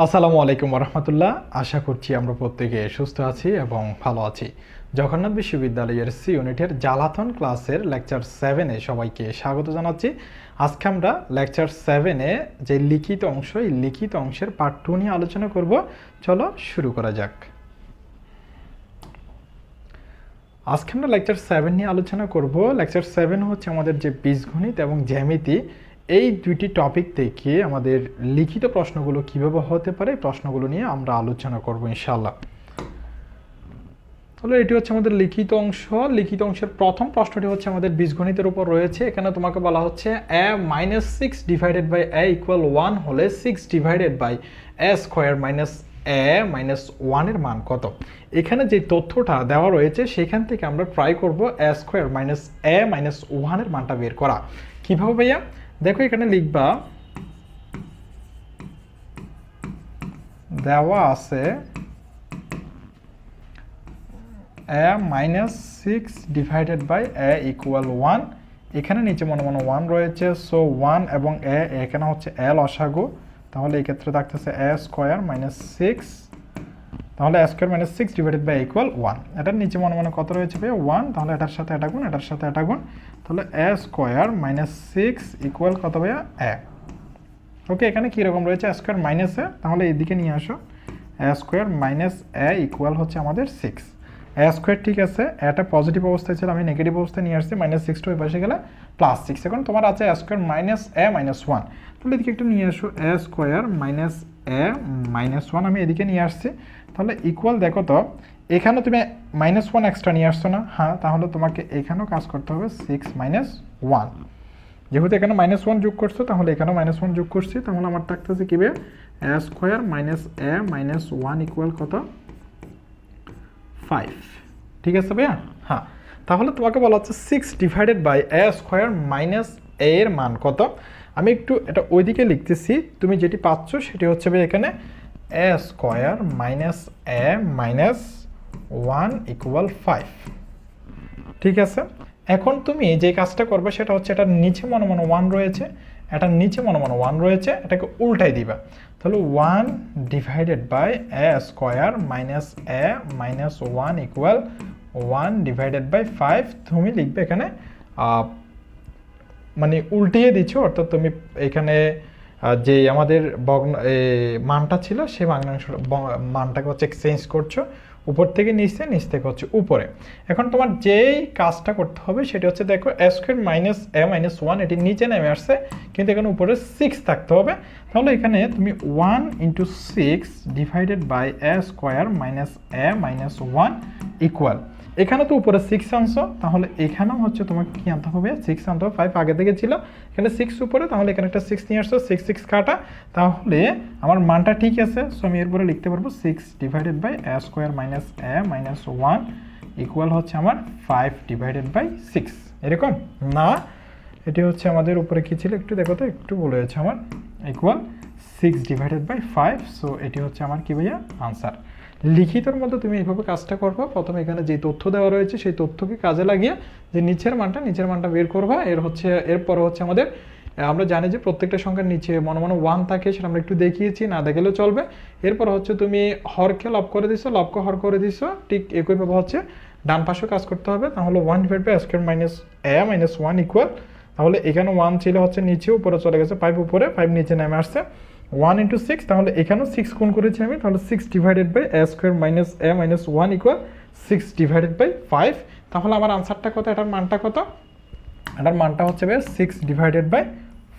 আসসালামু আলাইকুম রহমতুল্লাহ। আশা করছি আমরা প্রত্যেকে সুস্থ আছি এবং ভালো আছি। জগন্নাথ বিশ্ববিদ্যালয়ের সি ইউনিটের জ্বালাতন ক্লাসের লেকচার 7-এ সবাইকে স্বাগত জানাচ্ছি। আজকে আমরা লেকচার 7-এ যে লিখিত অংশ, এই লিখিত অংশের পার্ট 2 নিয়ে আলোচনা করব। চলো শুরু করা যাক। আজকে আমরা লেকচার 7 নিয়ে আলোচনা করব। লেকচার 7 হচ্ছে আমাদের যে বীজগণিত এবং জ্যামিতি, এই দুইটি টপিক থেকে আমাদের লিখিত প্রশ্নগুলো কিভাবে হতে পারে, প্রশ্নগুলো নিয়ে আমরা আলোচনা করব ইনশাআল্লাহ। তাহলে এটি হচ্ছে আমাদের লিখিত অংশ। লিখিত অংশের প্রথম প্রশ্নটি হচ্ছে আমাদের বীজগণিতের উপর রয়েছে। এখানে তোমাকে বলা হচ্ছে a - 6 ডিভাইডেড বাই a = 1 হলে 6 divided by a square minus a - 1 এর মান কত। এখানে যে তথ্যটা দেওয়া রয়েছে সেখান থেকে আমরা ট্রাই করব a স্কয়ার মাইনাস a - 1 এর মানটা বের করা। কিভাবে ভাইয়া? দেখো এখানে লিখবা, দেওয়া আছে a - 6 ডিভাইডেড বাই a = 1। এখানে নিচে মনে মনে 1 রয়েছে, সো 1 এবং a এখানে হচ্ছে a লসাগু, তাহলে এই ক্ষেত্রে থাকতেছে a স্কয়ার মাইনাস 6, তাহলে a square minus 6 divided by = 1। এটার নিচে মনে মনে কত রয়েছে ভাই? 1, তাহলে এটার সাথে এটা গুণ, এটার সাথে এটা গুণ, তাহলে a স্কয়ার মাইনাস 6 = কত ভাইয়া? a। ওকে, এখানে কীরকম রয়েছে? a স্কয়ার মাইনাস a, তাহলে এইদিকে নিয়ে আসো। a স্কয়ার মাইনাস a = হচ্ছে আমাদের 6। a স্কয়ার ঠিক আছে, এটা পজিটিভ অবস্থায় ছিল, আমি নেগেটিভ অবস্থায় নিয়ে আসছি, -6 ওই পাশে গেলে +6। এখন তোমার আছে a স্কয়ার মাইনাস a - 1, তাহলে এদিকে একটু নিয়ে আসো। a স্কয়ার মাইনাস a - 1 আমি এদিকে নিয়ে আসছি, তাহলে ইকুয়াল দেখো তো এখানে তুমি -1 এক্সট্রা নিয়ে আসছো না? হ্যাঁ, তাহলে তোমাকে এখানেও কাজ করতে হবে 6 - 1। যেহেতু এখানে -1 যোগ করছো, তাহলে এখানেও -1 যোগ করছি, তাহলে আমার থাকতেছে কি ভাইয়া? a স্কয়ার মাইনাস a - 1 = কত? 5। ঠিক আছে ভাইয়া? হ্যাঁ, তাহলে তোমাকে বলা হচ্ছে 6 divided by a square minus a এর মান কত। আমি একটু এটা ওইদিকে লিখতেছি, তুমি যেটি পাচ্ছ সেটি হচ্ছে ভাই এখানে a স্কয়ার মাইনাস a - 1 = 5। ঠিক আছে, এখন তুমি যে কাজটা করবে সেটা হচ্ছে এটার নিচে মনে মনে 1 রয়েছে, এটার নিচে মনে মনে 1 রয়েছে, এটাকে উল্টাই দিবা। তাহলে 1 divided by a square minus a - 1 = 1 divided by 5। তুমি লিখবে এখানে মানে উল্টিয়ে দিচ্ছ, অর্থাৎ তুমি এখানে যে আমাদের মানটা ছিল সেই মানটাকে হচ্ছে এক্সচেঞ্জ করছো, উপর থেকে নিচে, নিচ থেকে হচ্ছে উপরে। এখন তোমার যেই কাজটা করতে হবে সেটা হচ্ছে দেখো a স্কয়ার মাইনাস a - 1 এটি নিচে নেমে আসছে, কিন্তু এখানে উপরে 6 থাকতে হবে। তাহলে এখানে তুমি 1 × 6 divided by a square minus a - 1 equal, এখানে তো উপরে 6 আনছো, তাহলে এখানেও হচ্ছে তোমাকে কি আনতে হবে? 6 আনতে হবে। 5 আগে থেকে ছিল, এখানে 6 উপরে, তাহলে এখানে একটা 6 নিয়ে আসছো, 6 কাটা, তাহলে আমার মানটা ঠিক আছে। সো আমি এরপরে লিখতে পারবো 6 divided by a square minus a - 1 equal হচ্ছে আমার 5 ডিভাইডেড বাই 6। এরকম না, এটি হচ্ছে আমাদের উপরে কি ছিল একটু দেখো তো, একটু বলে হয়েছে আমার ইকুয়াল 6 ডিভাইডেড বাই 5। সো এটি হচ্ছে আমার কি ভাইয়া? আনসার। লিখিতর মধ্যে তুমি এইভাবে কাজটা করবা। প্রথমে এখানে যে তথ্য দেওয়া রয়েছে সেই তথ্যকে কাজে লাগিয়ে যে নিচের মানটা বের করবা। এরপরে হচ্ছে আমাদের, আমরা জানি যে প্রত্যেকটা সংখ্যার নিচে মনে মনে 1 থাকে, সেটা আমরা একটু দেখিয়েছি, না দেখালেও চলবে। এরপর হচ্ছে তুমি হরকে লব করে দিছো, লবকে হর করে দিছো, ঠিক একইভাবে হচ্ছে ডান পাশেও কাজ করতে হবে। তাহলে 1 divide by a square minus a - 1 equal, তাহলে এখানে 1 ছিল হচ্ছে নিচে, উপরে চলে গেছে 5 উপরে, 5 নিচে নেমে আসছে। 1 × 6, তাহলে এখানেও 6 গুণ করেছি আমি, তাহলে 6 divided by a square minus a - 1 equal 6 divided by 5। তাহলে আমার আনসারটা কত? এটার মানটা কত? এটার মানটা হচ্ছে 6 ডিভাইডেড বাই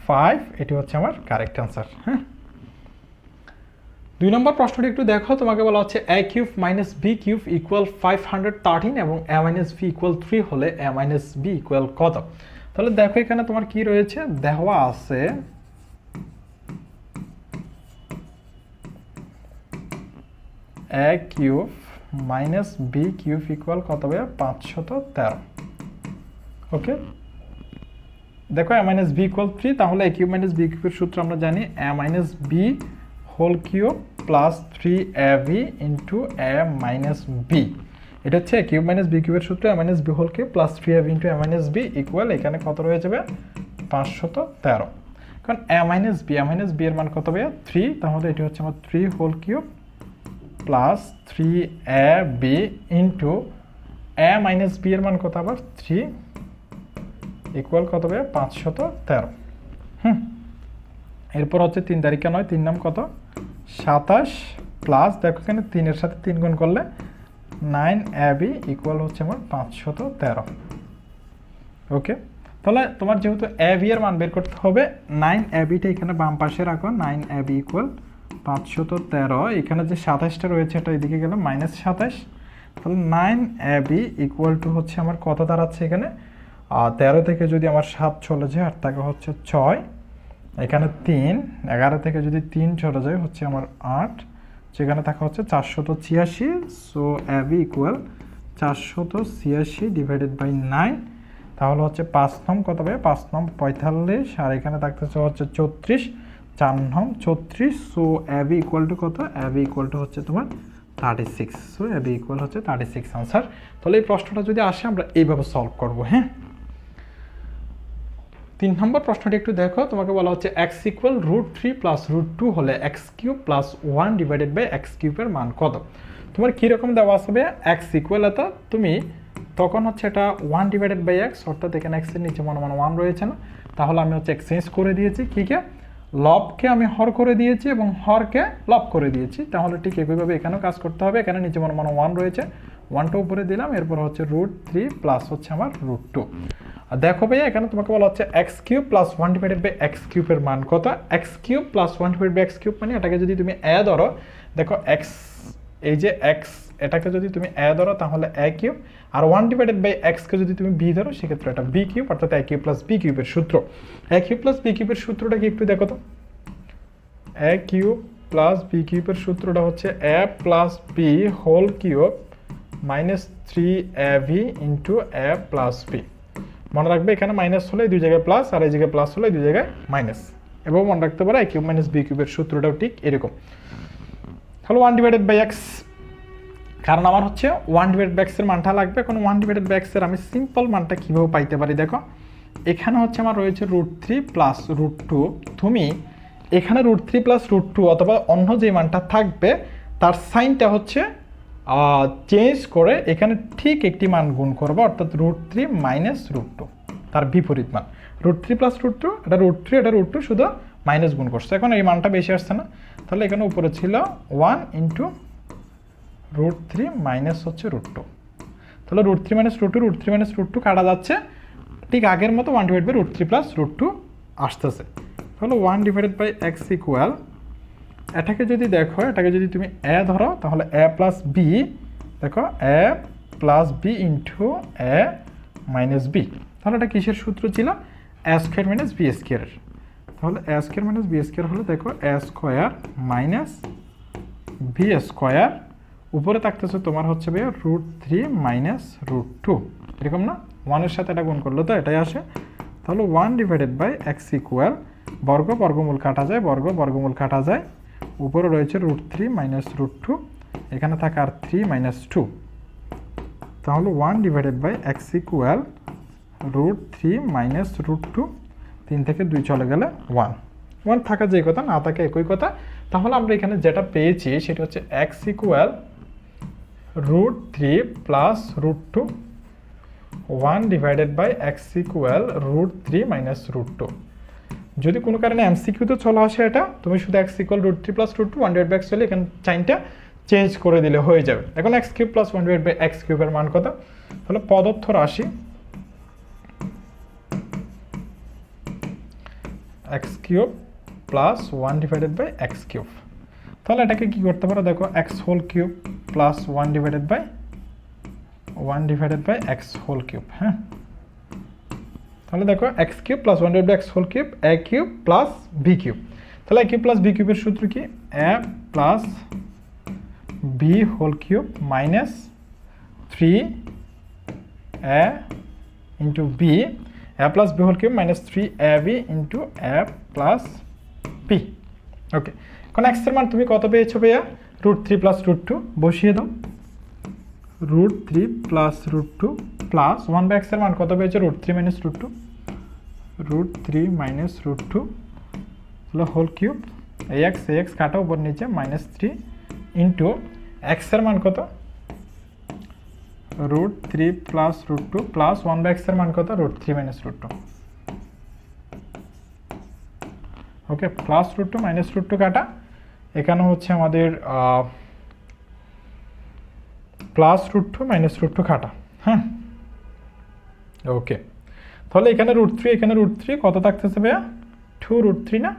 5। এটি হচ্ছে আমার কারেক্ট আনসার। হ্যাঁ, 2 নম্বর প্রশ্নটি একটু দেখো। তোমাকে বলা হচ্ছে a cube minus b cube equal 513 এবং a - b ইকুয়াল 3 হলে a - b ইকুয়াল কত। তাহলে দেখো এখানে তোমার কি রয়েছে, দেওয়া আছে a cube minus b cube equal কত ভাইয়া? 513। ওকে, দেখো a - b ইকুয়াল 3, তাহলে a কিউব মাইনাস b কিউবের সূত্র আমরা জানি a - b whole cube plus 3ab into a - b। এটা হচ্ছে a কিউব মাইনাস b কিউবের সূত্র, a - b whole cube plus 3ab into a - b equal, এখানে কত রয়ে যাবে? 513। কারণ a মাইনাস বি এর মান কত ভাইয়া 3, তাহলে এটি হচ্ছে আমার 3 whole cube plus 3ab into a minus b এর মান কত আবার 3 ইকুয়াল কত ভাইয়া 513। এরপর হচ্ছে 3 তারিখে নয় 3 নাম কত 27 প্লাস দেখো এখানে 3 এর সাথে 3 গুণ করলে 9ab ইকুয়াল হচ্ছে আমার 513। ওকে, তাহলে তোমার যেহেতু ab এর মান বের করতে হবে 9abটা এখানে বাম পাশে রাখো, 9ab ইকুয়াল 513, এখানে যে 27টা রয়েছে এটা এদিকে গেলে -27, তাহলে 9ab ইকুয়াল টু হচ্ছে আমার কত দাঁড়াচ্ছে এখানে 13 থেকে যদি আমার 7 চলে যায় আর থাকে হচ্ছে 6, এখানে 3, 11 থেকে যদি 3 চলে যায় হচ্ছে আমার 8, যেখানে থাকা হচ্ছে 486, so ab equal 486 divided by 9, তাহলে হচ্ছে 5 নং কত হবে 5 নং 45, আর এখানে থাকতেছে হচ্ছে 34, 4 নং 34, সো ab ইকুয়াল টু কত ab ইকুয়াল টু হচ্ছে তোমার 36, সো ab ইকুয়াল হচ্ছে 36 আনসার। তাহলে এই প্রশ্নটা যদি আসে আমরা এইভাবে সলভ করব। হ্যাঁ, 3 নম্বর প্রশ্নটি একটু দেখো, তোমাকে বলা হচ্ছে x ইকুয়াল √3 প্লাস √2 হলে x cube plus 1 divided by x কিউবের মান কত? তোমার কীরকম দেওয়া আসবে x ইকুয়াল এত, তুমি তখন হচ্ছে এটা 1 ডিভাইডেড বাই x, অর্থাৎ এখানে x এর নিচে মনে 1 রয়েছে না, তাহলে আমি হচ্ছে এক্সচেঞ্জ করে দিয়েছি কিকে লবকে আমি হর করে দিয়েছি এবং হরকে লব করে দিয়েছি, তাহলে ঠিক একইভাবে এখানেও কাজ করতে হবে। এখানে নিচে মনে 1 রয়েছে, 1টা উপরে দিলাম, এরপর হচ্ছে √3 প্লাস হচ্ছে আমার √2। আর দেখো ভাইয়া এখানে তোমাকে বলা হচ্ছে x cube plus 1 divided by x কিউবের মান কত? x cube plus 1 divided by x cube মানে এটাকে যদি তুমি a ধরো, দেখো x এই যে x এটাকে যদি তুমি a ধরো তাহলে a কিউব, আর 1 ডিভাইডেড বাই x কে যদি তুমি b ধরো সেক্ষেত্রে এটা b কিউব, অর্থাৎ a কিউব প্লাস b কিউবের সূত্র। a কিউব প্লাস b কিউবের সূত্রটা কি একটু দেখো তো, a কিউব প্লাস b কিউবের সূত্রটা হচ্ছে a plus b whole cube minus 3ab into a plus b। মনে রাখবে এখানে মাইনাস হলে দুই জায়গায় প্লাস, আর এই জায়গায় প্লাস হলে দুই জায়গায় মাইনাস, এবং মনে রাখতে পারো a কিউব মাইনাস b কিউবের সূত্রটাও ঠিক এরকম। তাহলে 1 ডিভাইডেড বাই x, কারণ আমার হচ্ছে 1 ডিভাইডেড বাই x এর মানটা লাগবে। এখন 1 ডিভাইডেড বাই x এর আমি সিম্পল মানটা কীভাবে পাইতে পারি দেখো, এখানে হচ্ছে আমার রয়েছে √3 প্লাস √2, তুমি এখানে √3 প্লাস √2 অথবা অন্য যে মানটা থাকবে তার সাইনটা হচ্ছে চেঞ্জ করে এখানে ঠিক একটি মান গুণ করবো, অর্থাৎ √3 মাইনাস √2, তার বিপরীত মান। √3 প্লাস √2, এটা √3 এটা √2 শুধু মাইনাস গুণ করছে, এখন এই মানটা বেশি আসছে না, তাহলে এখানে উপরে ছিল 1 ইন্টু √3 মাইনাস হচ্ছে √2, তাহলে √3 মাইনাস √2 মাইনাস √2 কাটা যাচ্ছে, ঠিক আগের মতো 1 ডিভাইড বাই √3 প্লাস √2 আসতেছে। তাহলে 1 ডিভাইডেড বাই x ইকুয়াল, এটাকে যদি দেখো এটাকে যদি তুমি a ধরো তাহলে a প্লাস b, দেখো a plus b into a minus b, তাহলে এটা কিসের সূত্র ছিল a স্কোয়ার মাইনাস b স্কোয়ারের, তাহলে a square minus b square হলে দেখো a square minus b square, উপরে থাকতেছে তোমার হচ্ছে ভাইয়া √3 মাইনাস √2, এরকম না, 1 এর সাথে এটা গুণ করলে তো এটাই আসে। তাহলে 1 ডিভাইডেড বাই x ইকুয়াল, বর্গ বর্গমূল কাটা যায়, বর্গ বর্গমূল কাটা যায়, উপরে রয়েছে √3 মাইনাস √2, এখানে থাকে আর 3 মাইনাস 2, তাহলে 1 divided by x equal √3 minus √2, 3 থেকে 2 চলে গেলে 1 থাকা যে কথা, না থাকে একই কথা। তাহলে আমরা এখানে যেটা পেয়েছি সেটা হচ্ছে x equal √3 plus √2, 1 divided by x equal √3 minus √2। যদি কোনো কারণে এমসিকিউতে চলে আসে এটা, তুমি শুধু x equal √3 plus √2 1 divide by x হলে এখানে সাইনটা চেঞ্জ করে দিলে হয়ে যাবে। এখন x cube plus 1 divide by x কিউবের মান কত? তাহলে পদার্থ রাশি x cube plus 1 divided by x cube, তাহলে এটাকে কি করতে পারো দেখো, x whole cube plus 1 divided by x whole cube. হ্যাঁ, তাহলে দেখো x cube plus 1 divide by x whole cube a cube plus b cube, তাহলে a কিউব প্লাস b কিউবের সূত্র কি a plus b whole cube minus 3a into b, a plus b whole cube minus 3ab into a plus b। Okay, এখন x এর মান তুমি কত পেয়েছো ভাইয়া? √3 প্লাস √2 বসিয়ে দাও, √3 প্লাস √2 প্লাস 1 বাই x এর মান কত পেয়েছো? √3 মাইনাস √2, √3 মাইনাস √2 হলো হোল কিউব এক্স কাটা উপর নিচে -3 ইন্টু এক্সের মান কত √3 প্লাস √2 প্লাস 1/x এর মান কত √3 -√2 ওকে প্লাস √2 -√2 কাটা এখানে হচ্ছে আমাদের প্লাস √2 -√2 কাটা হ্যাঁ ওকে তাহলে এখানে √3 এখানে √3 কত থাকতেছে ভাইয়া 2√3 না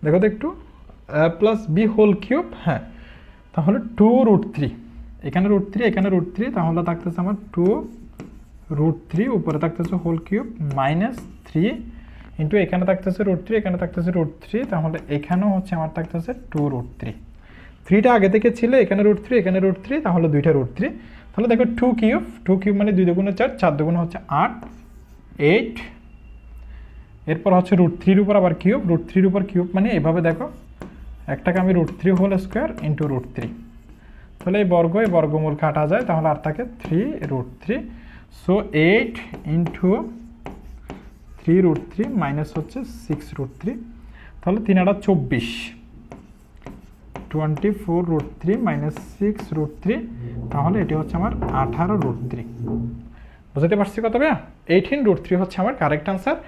দেখো তো একটু প্লাস বি হোল কিউব হ্যাঁ তাহলে 2√3 এখানে √3 এখানে √3 তাহলে থাকতেছে আমার 2√3 উপরে থাকতেছে হোল কিউব -3 ইন্টু এখানে থাকতেছে √3 এখানে থাকতেছে √3 তাহলে এখানেও হচ্ছে আমার থাকতেছে 2√3 3টা আগে থেকে ছিল এখানে √3 এখানে √3 তাহলে দুইটা √3 তাহলে দেখো 2 কিউব মানে 2 দুগুণে 4 4 দুগুণে হচ্ছে 8 8 এরপর হচ্ছে √3 এর উপর আবার কিউব √3 এর উপর কিউব মানে এভাবে দেখো একটাকে আমি √3 হোল স্কয়ার ইন্টু √3 তাহলে এই বর্গমূল কাটা যায় তাহলে আর থাকে 3√3 সো 8 ইন্টু 3√3 মাইনাস হচ্ছে 6√3 তাহলে 3 আর 24 24√3 মাইনাস 6√3 তাহলে এটি হচ্ছে আমার 18√3 বুঝতে পারছি কত ভাইয়া 18√3 হচ্ছে আমার কারেক্ট আনসার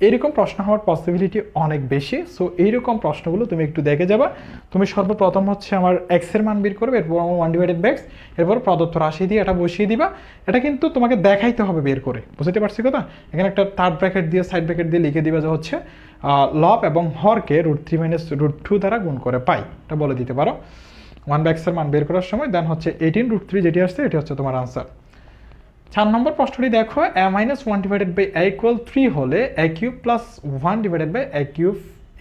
এরকম প্রশ্ন হওয়ার পসিবিলিটি অনেক বেশি সো এইরকম প্রশ্নগুলো তুমি একটু দেখে যাবা তুমি সর্বপ্রথম হচ্ছে আমার এক্স এর মান বের করবে এরপর আমার 1/x এরপর প্রদত্ত রাশি দিয়ে এটা বসিয়ে দিবা এটা কিন্তু তোমাকে দেখাইতে হবে বের করে বুঝতে পারছি কথা এখানে একটা থার্ড ব্র্যাকেট দিয়ে সাইড ব্র্যাকেট দিয়ে লিখে দিবা যে হচ্ছে লব এবং হরকে √3 -√2 দ্বারা গুণ করে পাই এটা বলে দিতে পারো 1/x এর মান বের করার সময় দেন হচ্ছে 18√3 যেটি আসছে এটি হচ্ছে তোমার আনসার 4 নম্বর প্রশ্নটি দেখো a-1/a = 3 হলে a³ + 1/a³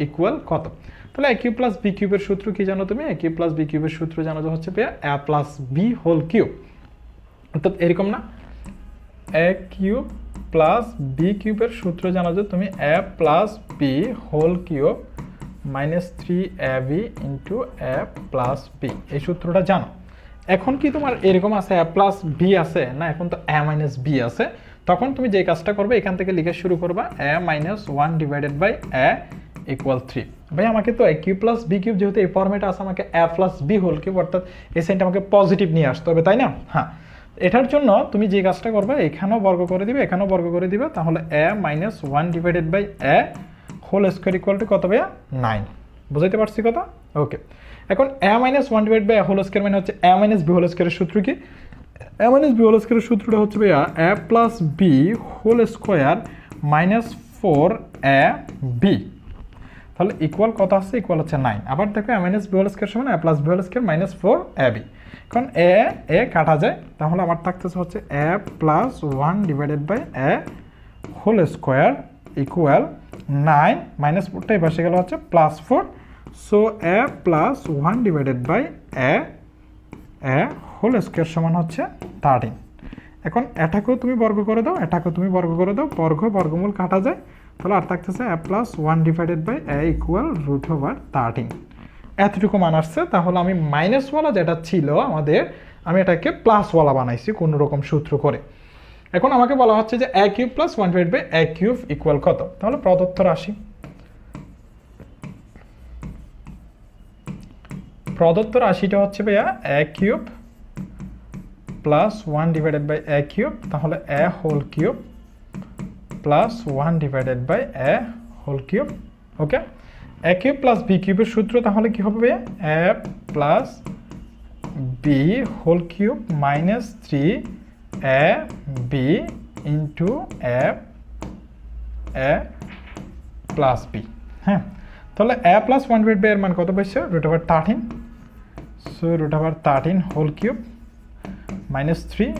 ইকুয়াল কত তাহলে a³ + b³ এর সূত্র কি জানো তুমি a³ + b³ এর সূত্র জানো যে হচ্ছে a + b হোল কিউব অর্থাৎ এরকম না a³ + b³ এর সূত্র জানো যে তুমি a + b whole cube -3ab * a + b এই সূত্রটা জানো এখন কি তোমার এরকম আছে a + b আছে না এখন তো a - b আছে তখন তুমি যে কাজটা করবে এখান থেকে লিখে শুরু করবা a - 1/a = 3 ভাই আমাকে তো a³ + b³ যেহেতু এই ফরম্যাটে আছে আমাকে a + b হোল কিউব অর্থাৎ এই সাইনটা আমাকে পজিটিভ নিয়ে আসতে হবে তাই না হ্যাঁ এটার জন্য তুমি যে কাজটা করবে এখানেও বর্গ করে দিবে এখানেও বর্গ করে দিবে তাহলে a - 1/a whole square equal to কত ভাইয়া 9 বুঝাইতে পারছি কথা ওকে এখন a - 1/a হোল স্কয়ার মানে হচ্ছে a - b হোল স্কয়ারের সূত্র কি a - b হোল স্কয়ারের সূত্রটা হচ্ছে ভাইয়া a + b whole square -4ab তাহলে ইকুয়াল কত আছে ইকুয়াল হচ্ছে 9 আবার দেখো a - b হোল স্কয়ার সমান a + b whole square -4ab এখন a কাটা যায় তাহলে আমার থাকতেছে হচ্ছে a + 1/a whole square equal 9 -4টা এই পাশে গেল হচ্ছে +4 so a + 1/a whole square সমান হচ্ছে 13 এখন এটাকেও তুমি বর্গ করে দাও এটাকেও তুমি বর্গ করে দাও বর্গমূল কাটা যায় তাহলে আর থাকতেছে a + 1/a ইকুয়াল √13 এতটুকু মান আসছে তাহলে আমি মাইনাস ওয়ালা যেটা ছিল আমাদের আমি এটাকে প্লাস ওয়ালা বানাইছি কোনো রকম সূত্র করে এখন আমাকে বলা হচ্ছে যে a³ + 1/a³ ইকুয়াল কত তাহলে প্রদত্ত রাশি প্রদত্ত রাশিটা হচ্ছে ভাইয়া a³ + 1/a³ তাহলে a whole cube + 1/a whole cube okay a³ + b³ এর সূত্র তাহলে কি হবে ভাইয়া a + b whole cube -3ab * a + b হ্যাঁ তাহলে a + 1/a এর মান কত পাইছো √13 সো √13 হোল কিউব -3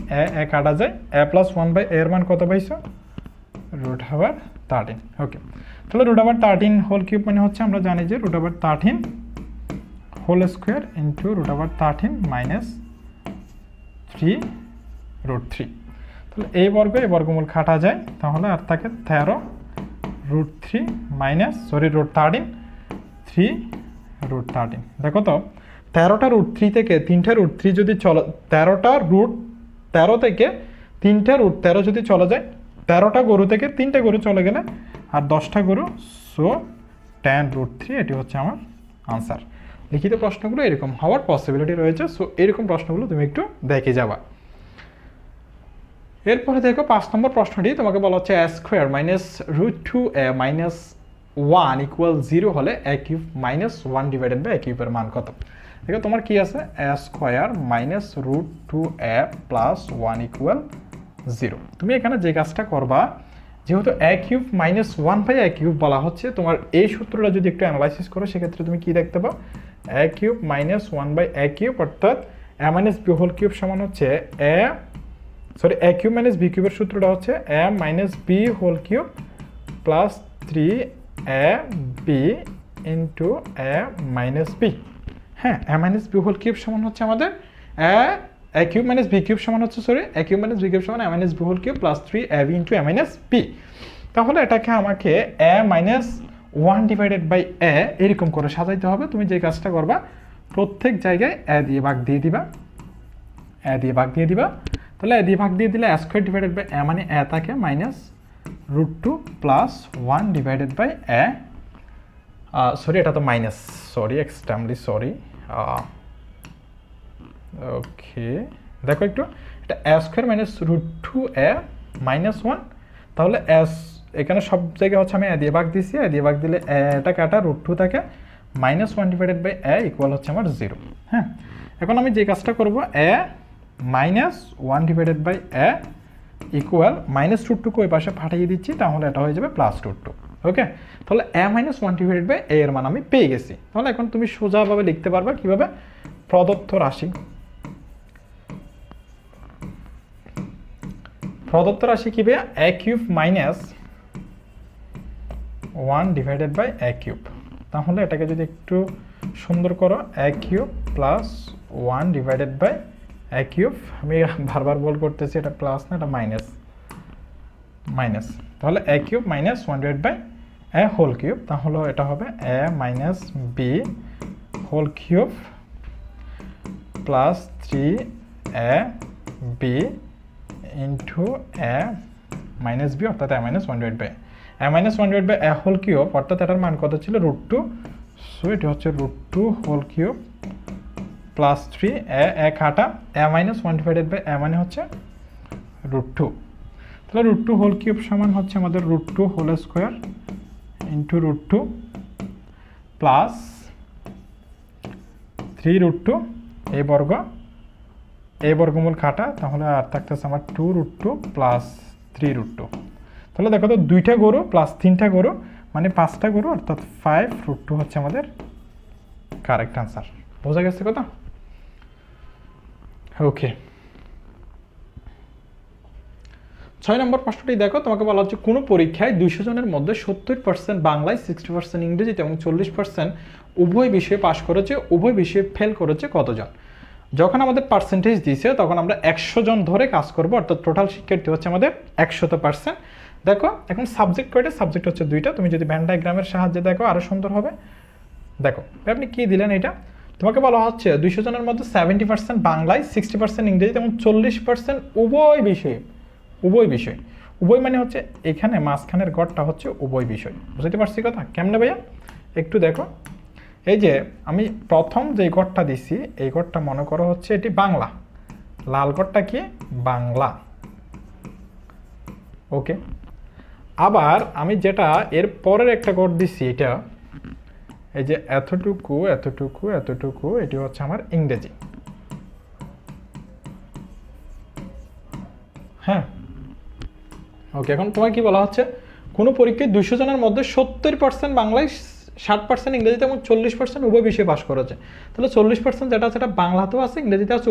a কাটা যায় a + 1/a এর মান কত পাইছো √13 ওকে তাহলে √13 হোল কিউব মানে হচ্ছে আমরা জানি যে √13 হোল স্কয়ার ইনটু √13 -3√3 তাহলে এই বর্গমূল কাটা যায় তাহলে আর থাকে 13√3 √13 3√13 দেখো তো 13টা √3 থেকে 3টা √3 যদি চলে 13টা √13 থেকে 3টা √13 যদি চলে যায় 13টা গরু থেকে 3টা গরু চলে গেলে আর 10টা গরু সো 10√3 এটি হচ্ছে আমার আনসার। লিখিত প্রশ্নগুলো এরকম হওয়ার পসিবিলিটি রয়েছে, সো এরকম প্রশ্নগুলো তুমি একটু দেখে যাবা। এরপরে দেখো 5 নম্বর প্রশ্নটি তোমাকে বলা হচ্ছে a square minus √2a minus 1 equal 0 হলে a cube minus 1 divided by a কিউবের মান কত? দেখো তোমার কি আছে, a square minus √2a plus 1 equal 0। তুমি এখানে যে কাজটা করবা, যেহেতু a cube minus 1 by a cube বলা হচ্ছে, তোমার এই সূত্রটা যদি একটু অ্যানালাইসিস করো সেক্ষেত্রে তুমি কি দেখতে পাও, a cube minus 1 by a cube অর্থাৎ a minus b whole cube সমান হচ্ছে a কিউব মাইনাস b কিউবের সূত্রটা হচ্ছে a minus b whole cube plus 3ab into a minus b। হ্যাঁ, a minus b whole cube সমান হচ্ছে আমাদের a cube minus b cube সমান হচ্ছে a cube minus b cube সমান a minus b whole cube plus 3ab into a minus b। তাহলে এটাকে আমাকে a minus 1 divided by a এরকম করে সাজাইতে হবে। তুমি যে কাজটা করবা, প্রত্যেক জায়গায় a দিয়ে ভাগ দিয়ে দিবা, তাহলে a দিয়ে ভাগ দিয়ে দিলে a square divided by a মানে a থাকে minus √2 plus 1 divided by a, এটা তো মাইনাস, এক্সট্রিমলি সরি। ওকে, দেখো একটু, এটা a square minus √2a minus 1, তাহলে এখানে সব জায়গায় হচ্ছে আমি a দিয়ে ভাগ দিয়েছি, a দিয়ে ভাগ দিলে এটা কাটা √2 থাকে minus 1 divided by a equal হচ্ছে আমার 0। হ্যাঁ, এখন আমি যে কাজটা করব, a minus 1 divided by a equal minus √2 ওই পাশে পাঠিয়ে দিচ্ছি, তাহলে এটা হয়ে যাবে প্লাস √2। ওকে, তাহলে a minus 1 divided by a এর মান আমি পেয়ে গেছি। তাহলে এখন তুমি সোজাভাবে লিখতে পারবে কিভাবে, প্রদত্ত রাশি কি ভাইয়া, a cube minus 1 divided by a cube. তাহলে এটাকে যদি একটু সুন্দর করো, a cube plus 1 divided by a cube, আমি বারবার বল করতেছি এটা প্লাস না, এটা মাইনাস। তাহলে a cube minus 1 divide by a whole cube, তাহলে এটা হবে a minus b whole cube plus 3ab into a minus b অর্থাৎ a minus 1 divide by a minus 1 divide by a whole cube, অর্থাৎ এটার মান কত ছিল, √2, সো এটা হচ্ছে √2 হোল কিউব প্লাস 3a কাটা a minus 1 divided by a মানে হচ্ছে √2, তাহলে √2 হোল কিউব সমান হচ্ছে আমাদের √2 হোল স্কোয়ার ইন্টু √2 প্লাস 3√2 এই বর্গমূল কাটা, তাহলে আর থাকতেছে আমার 2√2 প্লাস 3√2। তাহলে দেখো তো 2টা গরু প্লাস 3টা গরু মানে 5টা গরু, অর্থাৎ 5√2 হচ্ছে আমাদের কারেক্ট আনসার। বোঝা গেছে কথা? ওকে, 6 নম্বর প্রশ্নটি দেখো, তোমাকে বলা হচ্ছে কোনো পরীক্ষায় 200 জনের মধ্যে 70% বাংলায়, 60% ইংরেজিতে এবং 40% উভয় বিষয়ে পাশ করেছে, উভয় বিষয়ে ফেল করেছে কতজন? যখন আমাদের পার্সেন্টেজ দিয়েছে তখন আমরা 100 জন ধরে কাজ করব, অর্থাৎ টোটাল শিক্ষার্থী হচ্ছে আমাদের 100%। দেখো এখন সাবজেক্ট কয়টা, সাবজেক্ট হচ্ছে 2টা। তুমি যদি ভ্যান ডায়াগ্রামের সাহায্যে দেখো আরো সুন্দর হবে। দেখো আপনি কি দিলেন, এটা তোমাকে বলা হচ্ছে 200 জনের মধ্যে 70% বাংলায়, 60% ইংরেজিতে এবং 40% উভয় বিষয়ে। উভয় মানে হচ্ছে এখানে মাঝখানের গড়টা হচ্ছে উভয় বিষয়। বুঝতে পারছি কথা? কেমনে ভাইয়া একটু দেখো, এই যে আমি প্রথম যে গড়টা দিছি এই গড়টা মনে করো হচ্ছে এটি বাংলা, লাল গড়টা কি বাংলা। ওকে, আবার আমি যেটা এর পরের একটা গড় দিছি, এটা এই যে এতটুকু এটি হচ্ছে আমার ইংরেজি। হ্যাঁ, ওকে, এখন তোমার কি বলা হচ্ছে কোনো পরীক্ষায় 200 জনের মধ্যে 70% বাংলায়, 60% ইংরেজিতে এবং 40% উভয় বিষয়ে পাশ করেছে। তাহলে 40% যেটা আছে সেটা বাংলাতেও আছে, ইংরেজিতে আছে,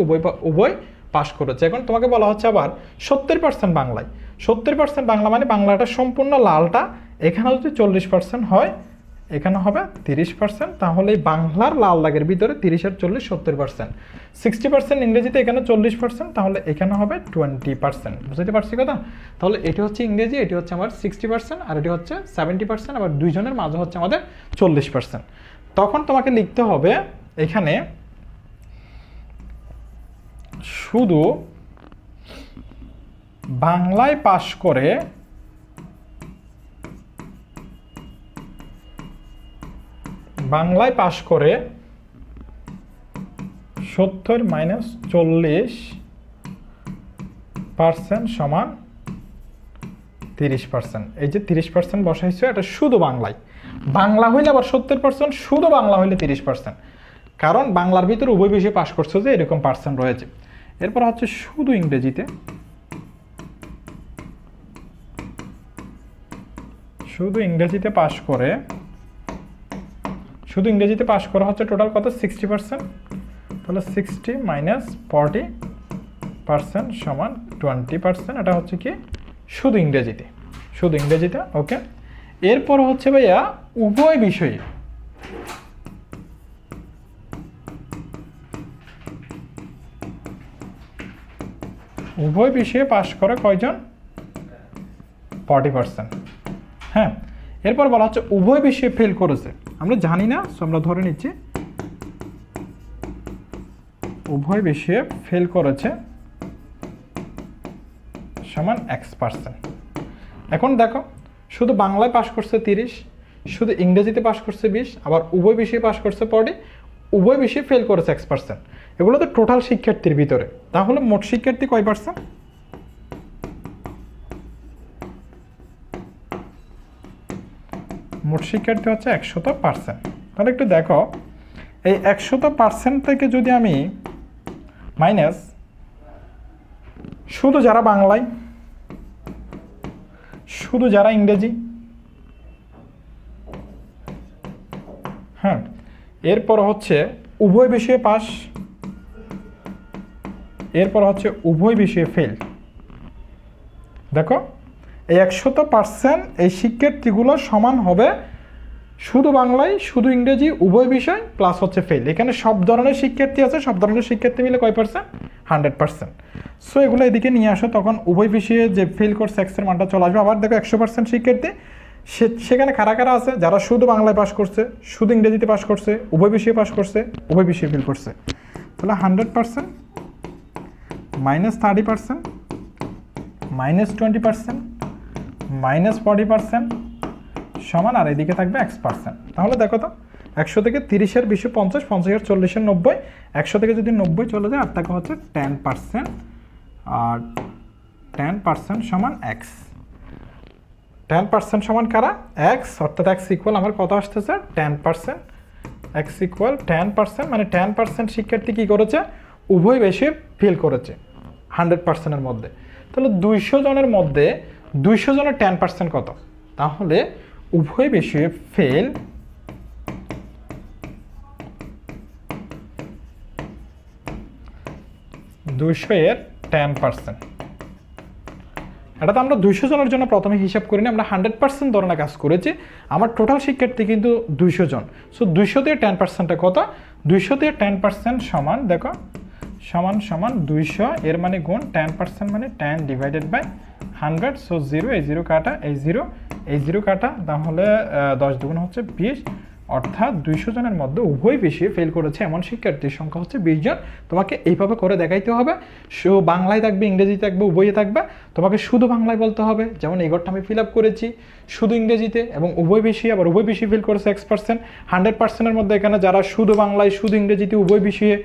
উভয় পাশ করেছে। এখন তোমাকে বলা হচ্ছে আবার 70% বাংলায়, 70% বাংলা মানে বাংলাটা সম্পূর্ণ লালটা, এখানে যদি 40% হয় এখানে হবে 30%, তাহলে এই বাংলার লাল দাগের ভিতরে 30 আর 40 70%। 60% ইংরেজিতে, এখানে 40%, তাহলে এখানে হবে 20%। বুঝতে পারছি কথা? তাহলে এটি হচ্ছে ইংরেজি, এটি হচ্ছে আমার 60% আর এটি হচ্ছে 70%, আবার দুইজনের মাঝে হচ্ছে আমাদের 40%। তখন তোমাকে লিখতে হবে এখানে শুধু বাংলায় পাশ করে বাংলায় পাশ করে 70-40% সমান 30%। এই যে 30% বসাইছো এটা শুধু বাংলায়, বাংলা হইলে আবার 70%, শুধু বাংলা হইলে 30%, কারণ বাংলার ভিতরে উভয় বিষয়ে পাশ করছো যে এরকম পার্সেন্ট রয়েছে। এরপর হচ্ছে শুধু ইংরেজিতে, শুধু ইংরেজিতে পাশ করে, শুধু ইংরেজিতে পাশ করা হচ্ছে টোটাল কত 60%, তাহলে 60 - 40% সমান 20%। এটা হচ্ছে কি শুধু ইংরেজিতে, শুধু ইংরেজিতে। ওকে, এরপর হচ্ছে ভাইয়া উভয় বিষয়ে, উভয় বিষয়ে পাশ করে কয়জন 40%। হ্যাঁ, এরপর বলা হচ্ছে উভয় বিষয়ে ফেল করেছে, আমরা জানি না, সো আমরা ধরে নিচ্ছি উভয় বিষয়ে ফেল করেছে সমান X%। এখন দেখো শুধু বাংলায় পাশ করছে 30, শুধু ইংরেজিতে পাশ করছে 20, আবার উভয় বিষয়ে পাশ করছে 40, উভয় বিষয়ে ফেল করেছে X%। এগুলো তো টোটাল শিক্ষার্থীর ভিতরে, তাহলে মোট শিক্ষার্থী কয় পার্সেন্ট? মোট শিক্ষার্থী হচ্ছে 100%। তাহলে একটু দেখো এই 100% থেকে যদি আমি মাইনাস শুধু যারা বাংলায়, শুধু যারা ইংরেজি, হ্যাঁ, এরপর হচ্ছে উভয় বিষয়ে পাস, এরপর হচ্ছে উভয় বিষয়ে ফেল। দেখো এই 100% এই শিক্ষার্থীগুলো সমান হবে শুধু বাংলায়, শুধু ইংরেজি, উভয় বিষয় প্লাস হচ্ছে ফেল। এখানে সব ধরনের শিক্ষার্থী আছে, সব ধরনের শিক্ষার্থী মিলে কয় পার্সেন্ট? 100%। সো এগুলো এদিকে নিয়ে আসো, তখন উভয় বিষয়ে যে ফেল করছে X এর মানটা চলে আসবে। আবার দেখো 100% শিক্ষার্থী, সেখানে কারা কারা আছে? যারা শুধু বাংলায় পাস করছে, শুধু ইংরেজিতে পাস করছে, উভয় বিষয়ে পাস করছে, উভয় বিষয়ে ফেল করছে। তাহলে 100% -30% -20% -40% সমান, আর এদিকে থাকবে X%। তাহলে দেখো তো 100 থেকে 30-এর 20 50, 50-এর 40-এর 90, 100 থেকে যদি 90 চলে যায় আর টাকা হচ্ছে 10%, আর 10% সমান X। 10% সমান কারা? X, অর্থাৎ X ইকুয়াল আমার কত আসতেছে 10%। X ইকুয়াল 10%, মানে 10% শিক্ষার্থী কি করেছে? উভয় বিষয়ে ফেল করেছে 100%-এর মধ্যে। তাহলে 200 জনের মধ্যে 200 জনের 10% কত? তাহলে উভয় বিষয়ে ফেল 200-এর 10%। এটা তো আমরা 200 জনের জন্য প্রথমে হিসাব করিনি, আমরা 100% ধরনের কাজ করেছি। আমার টোটাল শিক্ষার্থী কিন্তু 200 জন। সো 200 দিয়ে 10%টা কত? 200 দিয়ে 10% সমান, দেখো সমান সমান 200, এর মানে গুণ 10% মানে 10 ডিভাইডেড বাই 100। সো 0, এই 0 কাটা, এই 0, এই 0 কাটা, তাহলে 10 দুগুণ হচ্ছে 20, অর্থাৎ 200 জনের মধ্যে উভয় বিষয়ে ফেল করেছে এমন শিক্ষার্থীর সংখ্যা হচ্ছে 20 জন। তোমাকে এইভাবে করে দেখাইতে হবে। বাংলায় থাকবে, ইংরেজি থাকবে, উভয়ে থাকবে। তোমাকে শুধু বাংলায় বলতে হবে, যেমন এই ঘরটা আমি ফিল আপ করেছি, শুধু ইংরেজিতে এবং উভয় বিষয়ে, আবার উভয় বিষয়ে ফেল করেছে X%। 100%-এর মধ্যে এখানে যারা শুধু বাংলায়, শুধু ইংরেজিতে, উভয় বিষয়ে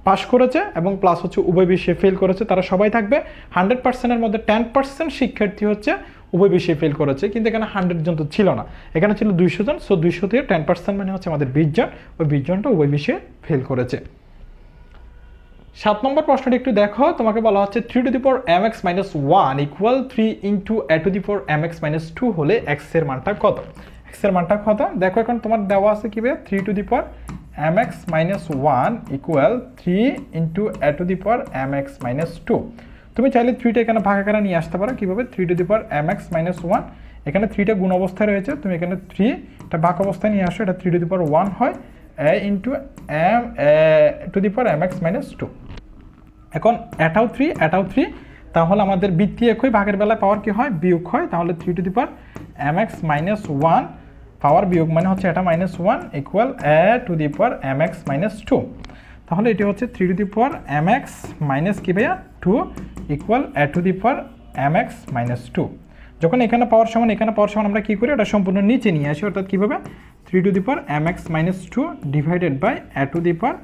পাস করেছে এবং প্লাস হচ্ছে উভয় বিষয়ে ফেল করেছে, তারা সবাই থাকবে। 100%-এর মধ্যে 10% শিক্ষার্থী হচ্ছে উভয় বিষয়ে ফেল করেছে, কিন্তু এখানে 100 জন তো ছিল না, এখানে ছিল 200 জন। সো 200 থেকে 10% মানে হচ্ছে আমাদের 20 জন, ওই 20 জনটা উভয় বিষয়ে ফেল করেছে। 7 নম্বর প্রশ্নটি একটু দেখো, তোমাকে বলা হচ্ছে 3 to the power mx - 1 equal 3 into a to the power mx - 2 হলে x এর মানটা কত? x এর মানটা কত? দেখো এখন তোমার দেওয়া আছে কিভাবে, 3 to the power mx - 1 equal 3 into a to the power mx - 2। তুমি চাইলে 3টা এখানে ভাগ আকারে নিয়ে আসতে পারো। কিভাবে? 3 টু দি পাওয়ার mx - 1, এখানে 3টা গুণ অবস্থায় রয়েছে, তুমি এখানে 3টা ভাগ অবস্থায় নিয়ে আসো, এটা 3 টু দি পাওয়ার 1 হয়, a into m two the power mx - 2। এখন এটাও 3, এটাও 3, তাহলে আমাদের বৃত্তি একই, ভাগের বেলায় পাওয়ার কি হয়? বিয়োগ হয়। তাহলে 3 টু দি পাওয়ার mx - 1 পাওয়ার বিয়োগ মানে হচ্ছে এটা -1 equal a to the power mx - 2। তাহলে এটি হচ্ছে 3 to the power mx minus কি ভাইয়া 2 equal a to the power mx - 2। যখন এখানে পাওয়ার সমান এখানে পাওয়ার সমান আমরা কি করি? এটা সম্পূর্ণ নিচে নিয়ে আসি, অর্থাৎ কীভাবে 3 to the power mx minus 2 divided by a to the power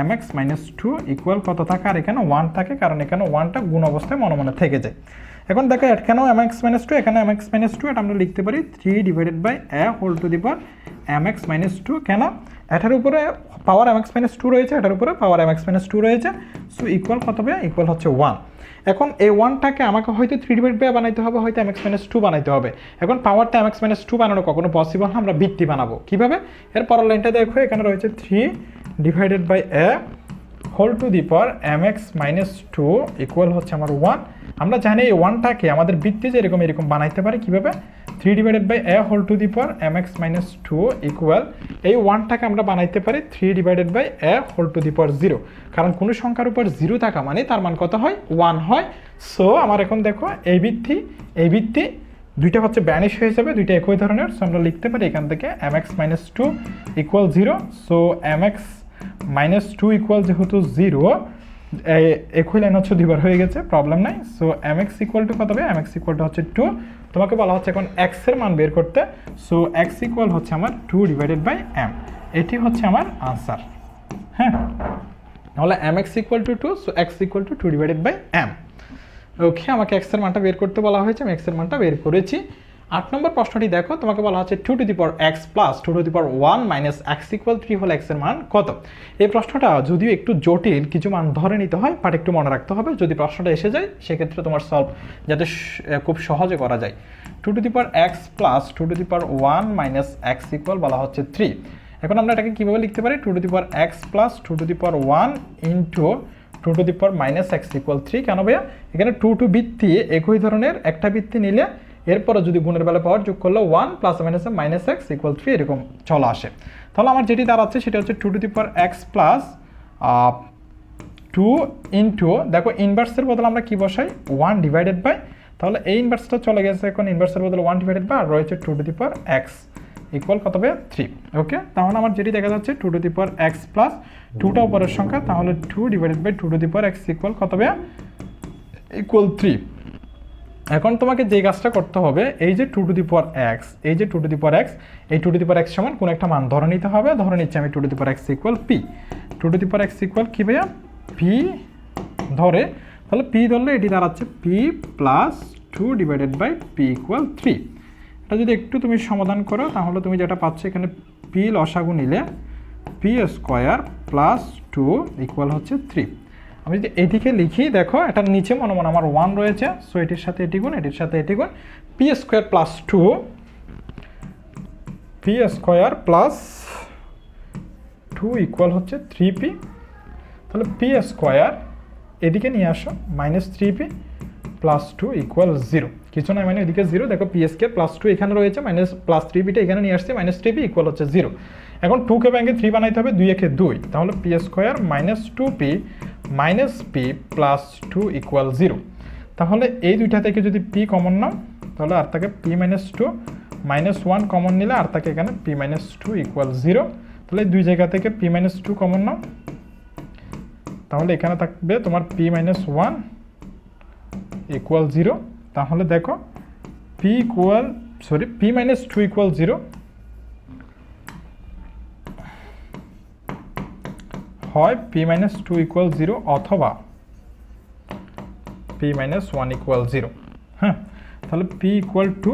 mx minus 2 equal কত থাকে, আর এখানে 1 থাকে, কারণ এখানে 1টা গুণ অবস্থায় মনে মনে থেকে যায়। এখন দেখো এখানেও mx মাইনাস 2, এখানে mx মাইনাস 2, এটা আমরা লিখতে পারি 3 divided by a whole to the power mx minus 2। কেন? এটার উপরে পাওয়ার mx মাইনাস 2 রয়েছে, এটার উপরে পাওয়ার mx মাইনাস 2 রয়েছে, সো ইকুয়াল কত হবে? ইকুয়াল হচ্ছে 1। এখন এই 1টাকে আমাকে হয়তো 3 ডিভাইড বাই বানাইতে হবে, হয়তো mx মাইনাস 2 বানাইতে হবে। এখন পাওয়ারটা mx মাইনাস 2 বানানো কখনো পসিবল না, আমরা ভিত্তি বানাবো কিভাবে? এর পরের লাইনটা দেখো, এখানে রয়েছে 3 divided by a whole to the power mx minus 2 equal হচ্ছে আমার 1। আমরা জানি এই 1টাকে আমাদের বৃত্তে যে এরকম বানাইতে পারি কিভাবে? 3 divided by a whole to the power mx minus 2 equal এই 1টাকে আমরা বানাইতে পারি 3 divided by a whole to the power 0, কারণ কোনো সংখ্যার উপর 0 থাকা মানে তার মান কত হয়? 1 হয়। সো আমার এখন দেখো এই বৃত্তি দুইটা হচ্ছে ব্যানিশ হয়ে যাবে, দুইটা একই ধরনের। সো আমরা লিখতে পারি এখান থেকে mx minus 2 equal 0। So mx minus 2 equal যেহেতু 0, একই লাইন হচ্ছে দুইবার হয়ে গেছে, প্রবলেম নাই। সো mx ইকুয়াল টু কত হবে? mx ইকুয়াল টু হচ্ছে 2। তোমাকে বলা হচ্ছে এখন x এর মান বের করতে। সো x ইকুয়াল হচ্ছে আমার 2 ডিভাইডেড বাই m, এটি হচ্ছে আমার আনসার। হ্যাঁ, তাহলে mx equal to 2, so x equal to 2 divided by m। Okay, আমাকে x এর মানটা বের করতে বলা হয়েছে, আমি x এর মানটা বের করেছি। 8 নম্বর প্রশ্নটি দেখো, তোমাকে বলা হচ্ছে 2 to the power x plus 2 to the power 1 minus x equal 3 হলে x এর মান কত? এই প্রশ্নটা যদিও একটু জটিল, কিছু মান ধরে নিতে হয়, বাট একটু মনে রাখতে হবে। যদি প্রশ্নটা এসে যায় সেক্ষেত্রে তোমার সলভ যাতে খুব সহজে করা যায়। 2 to the power x plus 2 to the power 1 minus x equal বলা হচ্ছে 3। এখন আমরা এটাকে কীভাবে লিখতে পারি? 2 to the power x plus 2 to the power 1 into 2 to the power minus x equal 3। কেন ভাইয়া? এখানে 2 বৃত্তি একই ধরনের, একটা বৃত্তি নিলে এরপরে যদি গুণের বেলা পাওয়ার যোগ করলে 1 প্লাস মাইনাসে মাইনাস x ইকুয়াল 3 এরকম চলে আসে। তাহলে আমার যেটি দাঁড়াচ্ছে সেটা হচ্ছে 2 to the power x plus 2 into, দেখো ইনভার্সের বদলে আমরা কি বসাই? 1 ডিভাইডেড বাই, তাহলে এই ইনভার্সটা চলে গেছে, এখন ইনভার্সের বদলে 1 ডিভাইডেড বাই, আর রয়েছে 2 to the power x equal কত হবে? 3। ওকে, তাহলে আমার যেটি দেখা যাচ্ছে 2 to the power x plus 2টা উপরের সংখ্যা, তাহলে 2 divided by 2 to the power x equal কত হবে? ইকুয়াল 3। এখন তোমাকে যে কাজটা করতে হবে, এই যে 2 টু দি পাওয়ার x, এই যে 2 টু দি পাওয়ার x, এই 2 টু দি পাওয়ার x সমান কোন একটা মান ধরে নিতে হবে। ধরে নিচ্ছি আমি 2 to the power x equal p। 2 to the power x equal কি ভাইয়া? p ধরে, তাহলে p ধরলে এটি দাঁড়াচ্ছে p plus 2 divided by p equal 3। এটা যদি একটু তুমি সমাধান করো তাহলে তুমি যেটা পাচ্ছ, এখানে p লসাগু নিলে p স্কোয়ার প্লাস 2 ইকুয়াল হচ্ছে 3। আমি যদি এদিকে লিখি, দেখো এটার নিচে মনে মনে আমার 1 রয়েছে, সো এটির সাথে এটি গুণ, এটির সাথে এটি গুণ, P square plus 2, P square plus 2 equal হচ্ছে 3p। তাহলে পি স্কোয়ার এদিকে নিয়ে আসো, মাইনাস 3p প্লাস 2 ইকুয়াল 0, কিছু নয় মানে এদিকে 0। দেখো পি স্কোয়ার প্লাস 2 এখানে রয়েছে, মাইনাস প্লাস 3pটা এখানে নিয়ে আসছে, মাইনাস 3p ইকুয়াল হচ্ছে 0। এখন 2কে ব্যাঙ্কে 3 বানাইতে হবে, 2 একে 2, তাহলে P square minus 2p minus p plus 2 equal 0। তাহলে এই দুইটা থেকে যদি p কমন নাও, তাহলে আর তাকে p মাইনাস 2 মাইনাস 1 কমন নিলে আর তাকে এখানে p মাইনাস 2 ইকুয়াল 0। তাহলে দুই জায়গা থেকে p মাইনাস 2 কমন নাও, তাহলে এখানে থাকবে তোমার p মাইনাস 1 ইকুয়াল 0। তাহলে দেখো p মাইনাস 2 ইকুয়াল 0 হয় p মাইনাস 2 ইকুয়াল 0 অথবা p মাইনাস 1 ইকুয়াল 0। হ্যাঁ, তাহলে p ইকুয়াল 2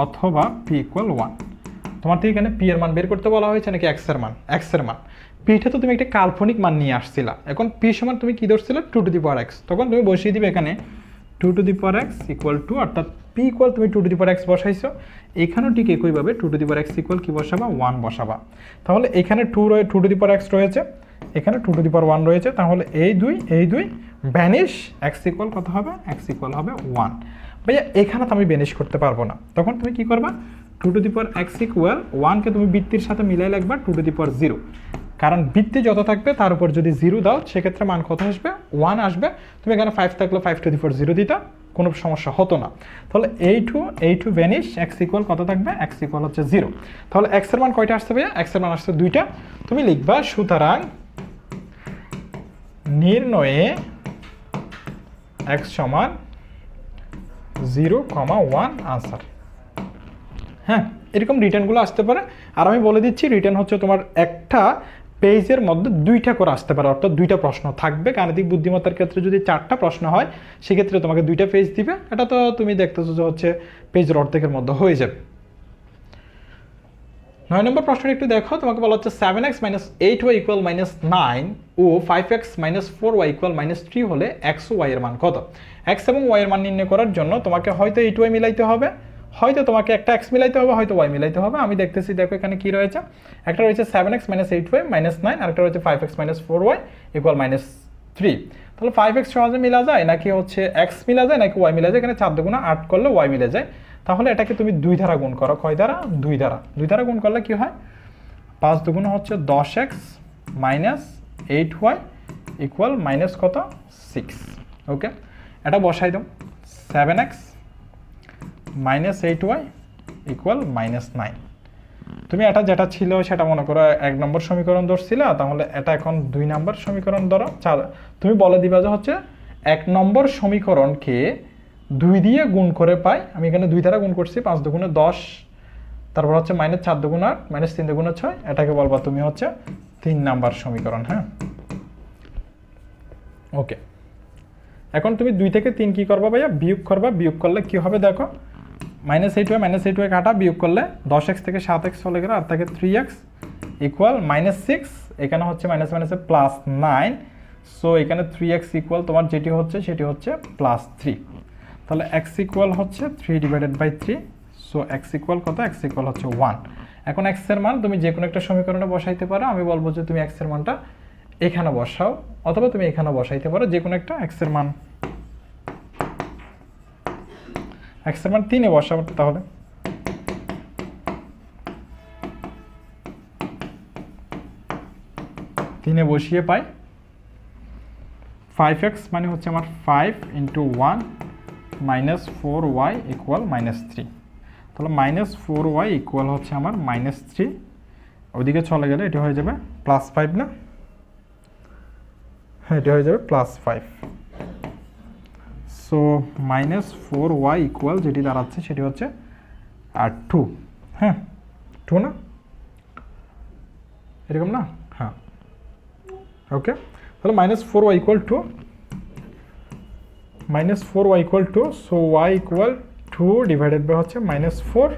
অথবা p ইকুয়াল 1। তোমার থেকে এখানে p এর মান বের করতে বলা হয়েছে নাকি x এর মান? x এর মান। p-টা তো তুমি একটা কাল্পনিক মান নিয়ে আসছিলা, এখন p সমান তুমি কি ধরছিলে? 2 টু দি পাওয়ার x, তখন তুমি বসিয়ে দিবে এখানে 2 to the power x equal 2, অর্থাৎ p ইকুয়াল তুমি 2 টু দি পাওয়ার x বসাইছো, এখানেও ঠিক একইভাবে 2 to the power x equal কি বসাবা? 1 বসাবা। তাহলে এখানে 2 টু দি পাওয়ার x রয়েছে, এখানে 2 টু দি পাওয়ার 1 রয়েছে, তাহলে এই দুই ভ্যানিশ, x ইকুয়াল কত হবে? x ইকুয়াল হবে 1। ভাইয়া এখানে তো আমি ভ্যানিশ করতে পারবো না, তখন তুমি কি করবা? 2 to the power x equal 1কে তুমি বৃত্তির সাথে মিলাই লিখবা 2 টু দি পাওয়ার 0, কারণ বৃত্তি যত থাকবে তার উপর যদি 0 দাও সেক্ষেত্রে মান কত আসবে? 1 আসবে। তুমি এখানে 5 থাকলে 5 টু দি পাওয়ার 0 দিতা, কোনো সমস্যা হতো না। তাহলে এই টু ভ্যানিশ, x ইকুয়াল কত থাকবে? x ইকুয়াল হচ্ছে 0। তাহলে x এর মান কয়টা আসছে ভাইয়া? x এর মান আসছে 2টা। তুমি লিখবা সুতরাং নির্ণয়ে x সমান 0, 1 আনসার। হ্যাঁ, এরকম রিটার্নগুলো আসতে পারে, আর আমি বলে দিচ্ছি রিটেন হচ্ছে তোমার একটা পেজের মধ্যে 2টা করে আসতে পারে, অর্থাৎ 2টা প্রশ্ন থাকবে। গাণিতিক বুদ্ধিমত্তার ক্ষেত্রে যদি 4টা প্রশ্ন হয় সেক্ষেত্রে তোমাকে 2টা পেজ দিবে। এটা তো তুমি দেখতেছো যে হচ্ছে পেজের অর্ধেকের মধ্যে হয়ে যাবে। 9 নম্বর প্রশ্নটা একটু দেখো, তোমাকে বলা হচ্ছে 7x - 8y = -9 ও 5x - 4y = -3 হলে x ও y এর মান কত? x এবং y এর মান নির্ণয় করার জন্য তোমাকে হয়তো 8y মিলাইতে হবে, হয়তো তোমাকে একটা x মিলাইতে হবে, হয়তো y মিলাইতে হবে। আমি দেখতেছি, দেখো এখানে কি রয়েছে, একটা রয়েছে 7x - 8y -9, আর একটা রয়েছে 5x - 4y = -3। তাহলে 5x সহজে মিলা যায় নাকি হচ্ছে x মিলা যায় নাকি y মিলা যায়? এখানে 4 × 8 করলে y মিলে যায়। তাহলে এটাকে তুমি 2 দ্বারা গুণ করো। কয় দ্বারা? 2 দ্বারা। 2 দ্বারা গুণ করলে কি হয়? 5 × 2 হচ্ছে 10x - 8y = মাইনাস কত? 6। ওকে, এটা বসাই দাও। 7x - 8y = -9। তুমি এটা যেটা ছিল সেটা মনে করো 1 নম্বর সমীকরণ ধরছিলা, তাহলে এটা এখন 2 নম্বর সমীকরণ ধরো। তুমি বলে দিবা যে হচ্ছে 1 নম্বর সমীকরণকে 2 দিয়ে গুণ করে পাই। আমি এখানে 2 দ্বারা গুণ করছি, 5 × 2 = 10, তারপর হচ্ছে -4 × 8 -3 × 6, এটাকে বলবা তুমি হচ্ছে 3 নাম্বার সমীকরণ। হ্যাঁ, ওকে। এখন তুমি 2 থেকে 3 কি করবা ভাইয়া? বিয়োগ করবা। বিয়োগ করলে কি হবে দেখো, -8y কাটা, বিয়োগ করলে 10x থেকে 7x চলে গেল, আর থাকে 3x = -6। এখানে হচ্ছে মাইনাস মাইনাসে +9, সো এখানে 3x = তোমার যেটি হচ্ছে সেটি হচ্ছে +3। তাহলে x = হচ্ছে 3/3, সো x = কত? x = হচ্ছে 1। এখন x এর মান তুমি যে কোনো একটা সমীকরণে বসাইতে পারো। আমি বলবো যে তুমি x এর মানটা এখানে বসাও, অথবা তুমি এখানে বসাইতে পারো, যে কোনো একটা। x এর মান 3 এ বসাবো। তাহলে 3 এ বসিয়ে পাই 5x মানে হচ্ছে আমার 5 × 1 - 4y = -3। তাহলে -4y = হচ্ছে আমার -3, ওইদিকে চলে গেলে এটি হয়ে যাবে +5 না? হ্যাঁ, এটি হয়ে যাবে +5। সো -4y = যেটি দাঁড়াচ্ছে সেটি হচ্ছে 2। হ্যাঁ, 2 না? এরকম না? হ্যাঁ, ওকে। তাহলে -4y = 2, -4y = 2, so y = 2 divided by হচ্ছে -4।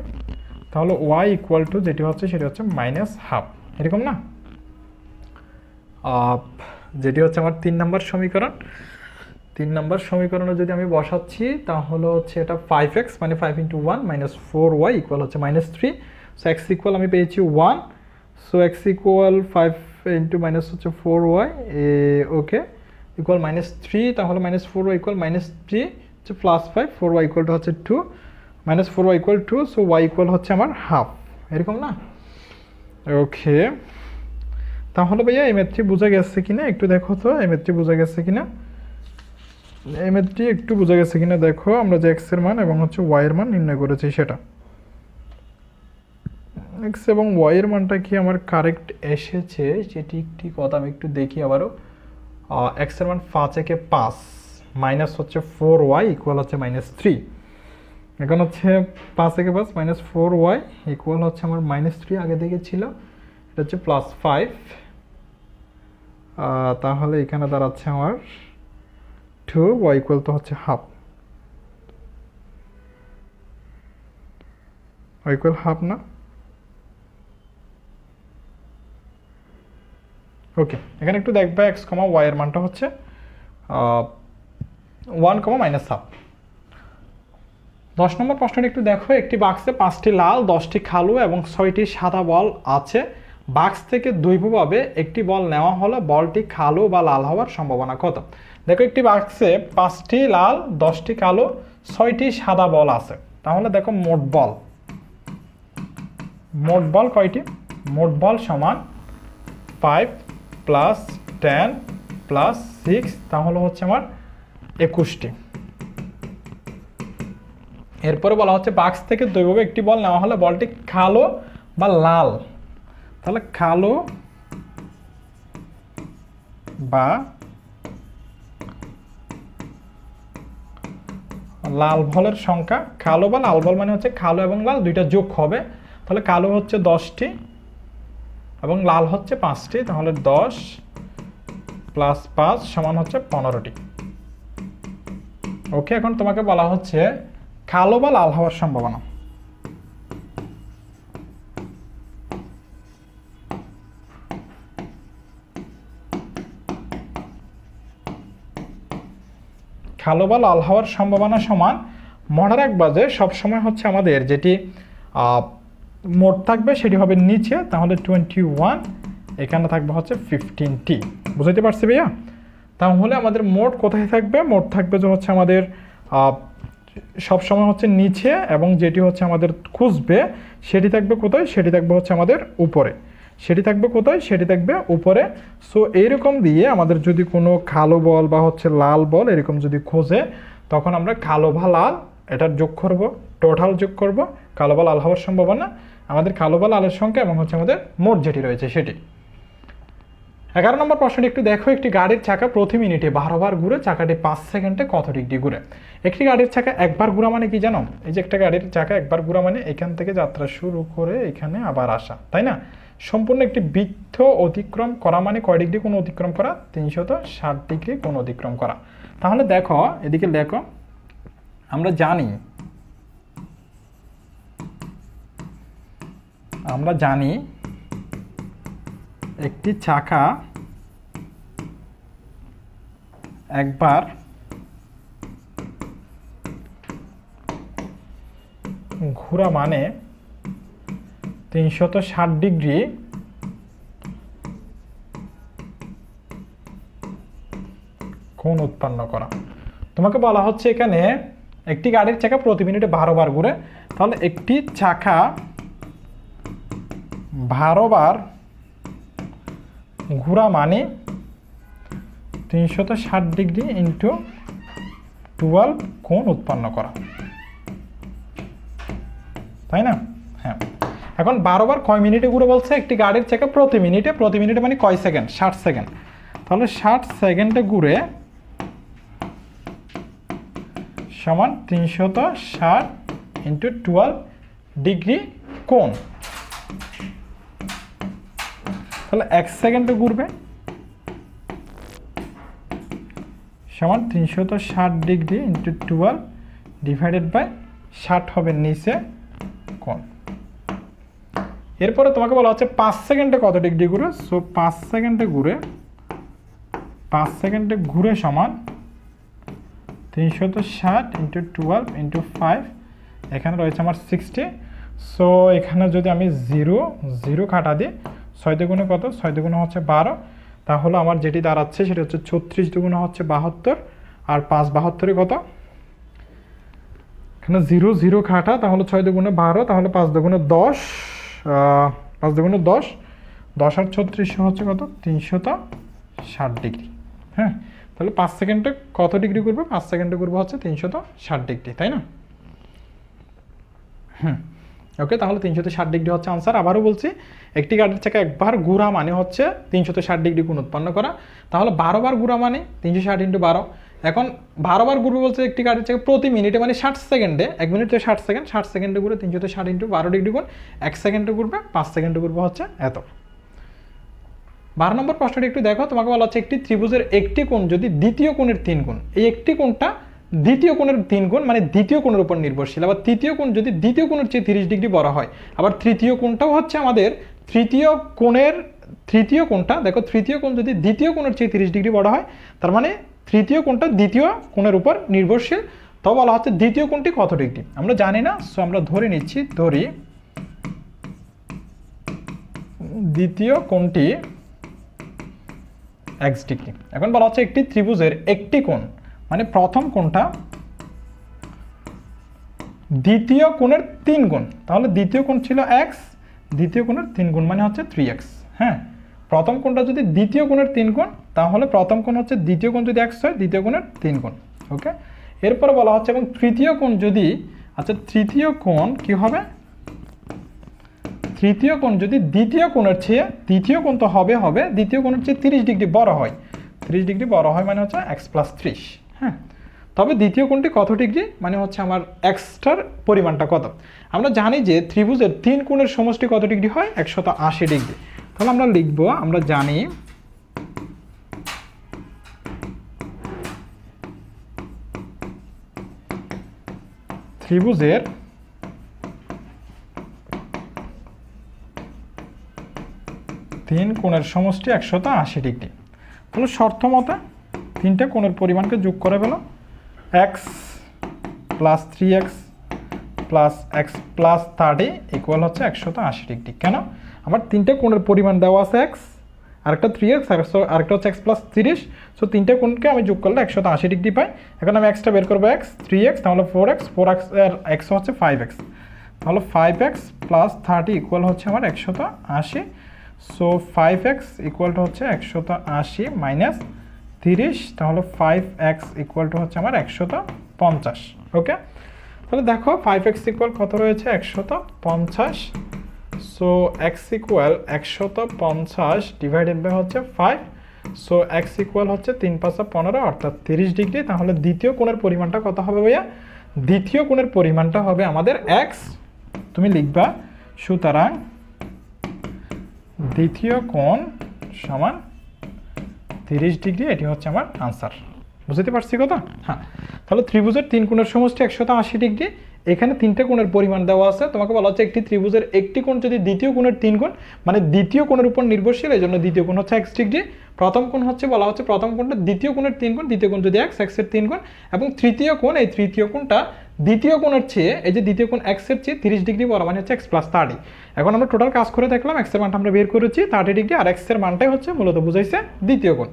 তাহলে y = যেটি হচ্ছে সেটি হচ্ছে -1/2, এরকম না? যেটি হচ্ছে আমার 3 নম্বর সমীকরণ। 3 নম্বর সমীকরণে যদি আমি বসাচ্ছি তাহলে হচ্ছে এটা 5x মানে 5 × 1 - 4y = হচ্ছে -3। সো x = আমি পেয়েছি 1, সো x = 5 × হচ্ছে 4y, ওকে, = -3। তাহলে -4y = -3 হচ্ছে +5, 4y = হচ্ছে 2, -4y = 2, সো y = হচ্ছে আমার 1/2, এরকম না? ওকে, তাহলে ভাইয়া এই ম্যাথটি বোঝা গেছে কিনা একটু দেখো তো। এই ম্যাথটি বোঝা গেছে কিনা? এই ম্যাথটি একটু বোঝা গেছে কিনা দেখো। আমরা যে x এর মান এবং হচ্ছে y এর মান নির্ণয় করেছি সেটা, x এবং y এর মানটা কি আমার কারেক্ট এসেছে সেটি একটি কথা আমি একটু দেখি আবারও। x এর মান 5 একে 5 মাইনাস হচ্ছে 4y = হচ্ছে -3। এখন হচ্ছে 5 একে 5 -4y = হচ্ছে আমার -3 আগে থেকে ছিল, এটা হচ্ছে +5। তাহলে এখানে দাঁড়াচ্ছে আমার 2y = হচ্ছে 1/2, y = 1/2 না? ওকে, এখানে একটু দেখবে x, y এর মানটা হচ্ছে 1, -1/2। 10 নম্বর প্রশ্নটি একটু দেখো, একটি বাক্সে 5টি লাল, 10টি কালো এবং 6টি সাদা বল আছে। বাক্স থেকে দৈবভাবে একটি বল নেওয়া হলে বলটি কালো বা লাল হওয়ার সম্ভাবনা কত? দেখো, একটি বাক্সে 5টি লাল, 10টি কালো, 6টি সাদা বল আছে। তাহলে দেখো মোট বল কয়টি? মোট বল সমান 5 + 10 + 6, তাহলে হচ্ছে আমার 21টি। এরপরে বলা হচ্ছে বাক্স থেকে দৈবভাবে একটি বল নেওয়া হলে বলটি কালো বা লাল, তাহলে কালো বা লাল বলের সংখ্যা, কালো বা লাল বল মানে হচ্ছে কালো এবং লাল দুইটা যোগ হবে। তাহলে কালো হচ্ছে 10টি এবং লাল হচ্ছে 5টি, তাহলে 10 প্লাস 5 সমান হচ্ছে 15টি। ওকে, এখন তোমাকে বলা হচ্ছে কালো বা লাল হওয়ার সম্ভাবনা। কালো বা লাল হওয়ার সম্ভাবনা সমান, মনে রাখবা যে সবসময় হচ্ছে আমাদের যেটি মোট থাকবে সেটি হবে নিচে, তাহলে 21, এখানে থাকবে হচ্ছে 15টি। বুঝতে পারছি ভাইয়া? তাহলে আমাদের মোট কোথায় থাকবে? মোট থাকবে যে হচ্ছে আমাদের সবসময় হচ্ছে নিচে, এবং যেটি হচ্ছে আমাদের খুঁজবে সেটি থাকবে কোথায়? সেটি থাকবে হচ্ছে আমাদের উপরে। সেটি থাকবে কোথায়? সেটি থাকবে উপরে। সো এইরকম দিয়ে আমাদের যদি কোনো কালো বল বা হচ্ছে লাল বল এরকম যদি খোঁজে, তখন আমরা কালো বা লাল এটার যোগ করব, টোটাল যোগ করব, কালো বা লাল হওয়ার সম্ভাবনা, আমাদের কালো বা লালের সংখ্যা এবং হচ্ছে আমাদের মোট যেটি রয়েছে সেটি। 11 নম্বর প্রশ্নটি একটু দেখো, একটি গাড়ির চাকা প্রতি মিনিটে 12 বার ঘুরে, চাকাটি 5 সেকেন্ডে কত ডিগ্রি ঘুরে? একটি গাড়ির চাকা একবার ঘোরা মানে কি জানো? এই যে একটা গাড়ির চাকা একবার ঘোরা মানে এখান থেকে যাত্রা শুরু করে এখানে আবার আসা, তাই না? সম্পূর্ণ একটি বৃত্ত অতিক্রম করা মানে কয় ডিগ্রি কোণ অতিক্রম করা? 360 ডিগ্রি কোণ অতিক্রম করা। তাহলে দেখো, এদিকে দেখো, আমরা জানি একটি চাকা একবার ঘোরা মানে 360 ডিগ্রি কোণ উৎপন্ন করা। তোমাকে বলা হচ্ছে এখানে একটি গাড়ির চাকা প্রতি মিনিটে 12 বার ঘুরে, তাহলে একটি চাকা 12 বার ঘোরা মানে 360 ডিগ্রি ইন্টু 12 কোণ উৎপন্ন করা, তাই না? হ্যাঁ, এখন 12 বার কয় মিনিটে ঘুরে বলছে? একটি গাড়ির চাকা প্রতি মিনিটে, প্রতি মিনিটে মানে কয় সেকেন্ড? 60 সেকেন্ড। তাহলে 60 সেকেন্ডে ঘুরে সমান 360 ইন্টু 12 ডিগ্রি কোণ। তাহলে 1 সেকেন্ডে ঘুরবে সমান 360 ডিগ্রি ইন্টু 12 ডিভাইডেড বাই 60 হবে নিচে কোণ। এরপরে তোমাকে বলা হচ্ছে 5 সেকেন্ডে কত ডিগ্রি ঘুরে? সো 5 সেকেন্ডে ঘুরে সমান 360 ইন্টু 12 ইন্টু 5, এখানে রয়েছে আমার 60। সো এখানে যদি আমি 0 কাটা দিই, 6 দুগুণে কত? 6 দুগুণে হচ্ছে 12, তাহলে আমার যেটি দাঁড়াচ্ছে সেটা হচ্ছে 36 দুগুণে হচ্ছে 72, আর 5 72 কত? এখানে 0 কাটা, তাহলে 6 দুগুণে 12, তাহলে 5 দুগুণে 10, 5 দুগুণে 10, 10 আর 36 হচ্ছে কত? 360 ডিগ্রি। হ্যাঁ, তাহলে 5 সেকেন্ডে কত ডিগ্রি ঘুরবে? 5 সেকেন্ডে ঘুরবে হচ্ছে 360 ডিগ্রি, তাই না? ওকে, তাহলে 360 ডিগ্রি হচ্ছে আনসার। আবারও বলছি, একটি গাড়ির চাকা একবার ঘোরা মানে হচ্ছে 360 ডিগ্রি কোণ উৎপন্ন করা। তাহলে 12 বার ঘোরা মানে 360 ইন্টু 12। এখন 12 বার ঘুরবে বলছে একটি গাড়ির চাকা প্রতি মিনিটে মানে 60 সেকেন্ডে, 1 মিনিটে 60 সেকেন্ড, 60 সেকেন্ডে ঘুরে 360 ইন্টু 12 ডিগ্রি কোণ, 1 সেকেন্ডে ঘুরবে, 5 সেকেন্ডে ঘুরবে হচ্ছে এত। 12 নম্বর প্রশ্নটি একটু দেখো, তোমাকে বলা হচ্ছে একটি ত্রিভুজের একটি কোণ যদি দ্বিতীয় কোণের 3 গুণ, এই একটি কোণটা দ্বিতীয় কোণের 3 গুণ মানে দ্বিতীয় কোণের উপর নির্ভরশীল, আবার তৃতীয় কোণ যদি দ্বিতীয় কোণের চেয়ে 30 ডিগ্রি বড় হয়, আবার তৃতীয় কোণটাও হচ্ছে আমাদের তৃতীয় কোণটা দেখো, তৃতীয় কোণ যদি দ্বিতীয় কোণের চেয়ে 30 ডিগ্রি বড় হয়, তার মানে তৃতীয় কোণটা দ্বিতীয় কোণের উপর নির্ভরশীল। তো বলা হচ্ছে দ্বিতীয় কোণটি কত ডিগ্রি? আমরা জানি না, সো আমরা ধরে নিচ্ছি, দ্বিতীয় কোণটি x ডিগ্রি। এখন বলা হচ্ছে একটি ত্রিভুজের একটি কোণ মানে প্রথম কোণটা দ্বিতীয় কোণের 3 গুণ, তাহলে দ্বিতীয় কোণ ছিল x, দ্বিতীয় কোণের 3 গুণ মানে হচ্ছে 3x। হ্যাঁ, প্রথম কোণটা যদি দ্বিতীয় কোণের 3 গুণ, তাহলে প্রথম কোণ হচ্ছে দ্বিতীয় কোণ যদি x হয়, দ্বিতীয় কোণের 3 গুণ। ওকে, এরপরে বলা হচ্ছে এবং তৃতীয় কোণ যদি, আচ্ছা তৃতীয় কোণ কি হবে? তৃতীয় কোণ যদি দ্বিতীয় কোণের চেয়ে, দ্বিতীয় কোণ তো হবে দ্বিতীয় কোণের চেয়ে 30 ডিগ্রি বড় হয়, 30 ডিগ্রি বড় হয় মানে হচ্ছে x প্লাস 30। হ্যাঁ, তবে দ্বিতীয় কোণটি কত ডিগ্রি মানে হচ্ছে আমার এক্সটার পরিমাণটা কত? আমরা জানি যে ত্রিভুজের 3 কোণের সমষ্টি কত ডিগ্রি হয়? 180 ডিগ্রি। তাহলে আমরা লিখব, আমরা জানি ত্রিভুজের তিন কোণের সমষ্টি 180 ডিগ্রি। তাহলে শর্ত মতে তিনটে কোণের পরিমাণকে যোগ করে ফেলো, x plus 3x plus x plus 30 equal হচ্ছে 180 ডিগ্রি। কেন? আমার তিনটে কোণের পরিমাণ দেওয়া আছে এক্স, আরেকটা 3x, আরেকটা হচ্ছে এক্স প্লাস 30। সো তিনটে কোণকে আমি যোগ করলে 180 ডিগ্রি পাই। এখন আমি এক্সটা বের করবো, এক্স 3x, তাহলে 4x, 4x এর এক্স হচ্ছে 5x, তাহলে 5x প্লাস 30 ইকুয়াল হচ্ছে আমার 180। সো 5x ইকুয়াল টু হচ্ছে 180 মাইনাস 30, তাহলে 5x ইকুয়াল টু হচ্ছে আমার 150। ওকে, তাহলে দেখো 5x ইকুয়াল কত রয়েছে, 150। So x equal 150 divided by হচ্ছে 5। সো x ইকুয়াল হচ্ছে 3 5 15 অর্থাৎ 30 ডিগ্রি। তাহলে দ্বিতীয় কোণের পরিমাণটা কত হবে ভাইয়া? দ্বিতীয় কোণের পরিমাণটা হবে আমাদের x। তুমি লিখবা সুতরাং দ্বিতীয় কোণ সমান 30 ডিগ্রি। এটি হচ্ছে আমার আনসার। বুঝতে পারছি কথা? হ্যাঁ, তাহলে ত্রিভুজের তিন কোণের সমষ্টি 180 ডিগ্রি। এখানে তিনটে কোণের পরিমাণ দেওয়া আছে, তোমাকে বলা হচ্ছে একটি ত্রিভুজের একটি কোণ যদি দ্বিতীয় কোণের 3 গুণ, মানে দ্বিতীয় কোণের উপর নির্ভরশীল, এই জন্য দ্বিতীয় কোণ হচ্ছে x ডিগ্রি। প্রথম কোণ হচ্ছে বলা হচ্ছে প্রথম কোণটা দ্বিতীয় কোণের 3 গুণ, দ্বিতীয় কোণ যদি x, x এর 3 গুণ, এবং তৃতীয় কোণ, এই তৃতীয় কোণটা দ্বিতীয় কোণের চেয়ে, এই যে দ্বিতীয় কোণ x এর চেয়ে 30 ডিগ্রি বড়, মানে হচ্ছে x প্লাস 30। এখন আমরা টোটাল কাজ করে দেখলাম, x এর মানটা আমরা বের করেছি 30 ডিগ্রি, আর x এর মানটাই হচ্ছে মূলত বুঝাইছে দ্বিতীয় কোণ।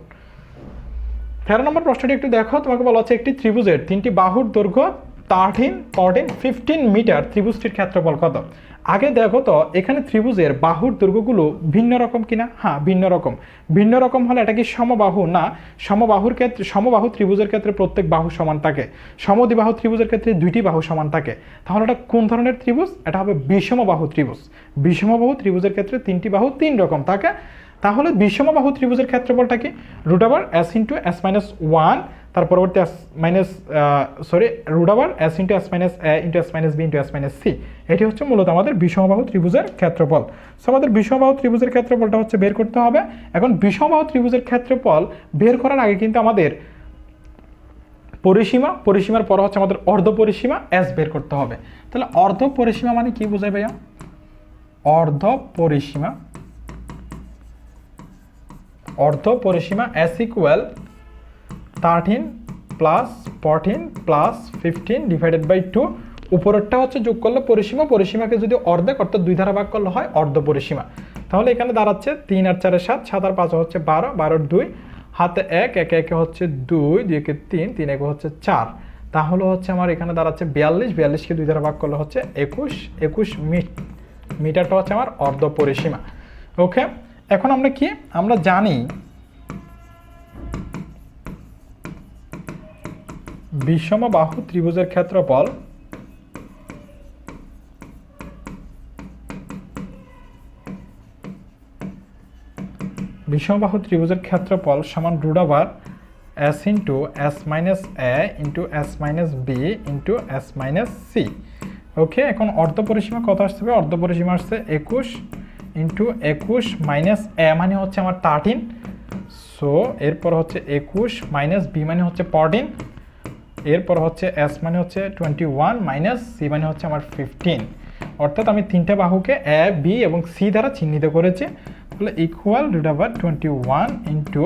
13 নম্বর প্রশ্নটি একটু দেখো, তোমাকে বলা হচ্ছে একটি ত্রিভুজের তিনটি বাহুর দৈর্ঘ্য 13, 14, 15 মিটার, ত্রিভুজটির ক্ষেত্রফল কত? আগে দেখো তো এখানে ত্রিভুজের বাহুর দৈর্ঘ্যগুলো ভিন্ন রকম কিনা। হ্যাঁ, ভিন্ন রকম। ভিন্ন রকম হলে এটা কি সমবাহু? না, সমবাহুর ক্ষেত্রে, সমবাহু ত্রিভুজের ক্ষেত্রে প্রত্যেক বাহু সমান থাকে, সমদ্বিবাহু ত্রিভুজের ক্ষেত্রে দুইটি বাহু সমান থাকে। তাহলে এটা কোন ধরনের ত্রিভুজ? এটা হবে বিষমবাহু ত্রিভুজ। বিষমবাহু ত্রিভুজের ক্ষেত্রে তিনটি বাহু তিন রকম থাকে। তাহলে বিষমবাহু ত্রিভুজের ক্ষেত্রফলটা কি? Root over s into s minus 1, তার পরবর্তী root over s into s minus a into s minus b into s minus c। এটি হচ্ছে মূলত আমাদের বিষমবাহু ত্রিভুজের ক্ষেত্রফল। সো আমাদের বিষমবাহু ত্রিভুজের ক্ষেত্রফলটা হচ্ছে বের করতে হবে। এখন বিষমবাহু ত্রিভুজের ক্ষেত্রফল বের করার আগে কিন্তু আমাদের পরিসীমা, পরিসীমার পর হচ্ছে আমাদের অর্ধ পরিসীমা s বের করতে হবে। তাহলে অর্ধ পরিসীমা মানে কি বোঝায় ভাইয়া? অর্ধ পরিসীমা, অর্ধ পরিসীমা s equal 13 plus 14 plus 15 divided by 2। উপরেরটা হচ্ছে যোগ করলে পরিসীমা, পরিসীমাকে যদি অর্ধেক অর্থাৎ 2 দ্বারা ভাগ করলে হয় অর্ধ পরিসীমা। তাহলে এখানে দাঁড়াচ্ছে 3 আর 4 7, 7 আর 5 হচ্ছে 12, 12 2, হাতে 1, 1 1 হচ্ছে 2, 2 1 3, 3 1 হচ্ছে 4। তাহলে হচ্ছে আমার এখানে দাঁড়াচ্ছে 42, 42কে 2 দ্বারা ভাগ করলে হচ্ছে 21, 21 মিটারটা হচ্ছে আমার অর্ধ পরিসীমা। ওকে, এখন আমরা কি, আমরা জানি বিষমবাহু ত্রিভুজের ক্ষেত্রফল বিষমবাহু ত্রিভুজের ক্ষেত্রফল সমান root over s into s minus a into s minus b into s minus c। Okay, এখন অর্ধ পরিসীমা কত আসতে হবে? অর্ধ পরিসীমা আসছে 21 ইন্টু 21 মাইনাস a মানে হচ্ছে আমার 13। সো এরপর হচ্ছে 21 মাইনাস b মানে হচ্ছে 14, এরপর হচ্ছে s মানে হচ্ছে 21 মাইনাস c মানে হচ্ছে আমার 15। অর্থাৎ আমি তিনটা বাহুকে a, b এবং c দ্বারা চিহ্নিত করেছি। তাহলে ইকুয়াল রুট ওভার 21 ইন্টু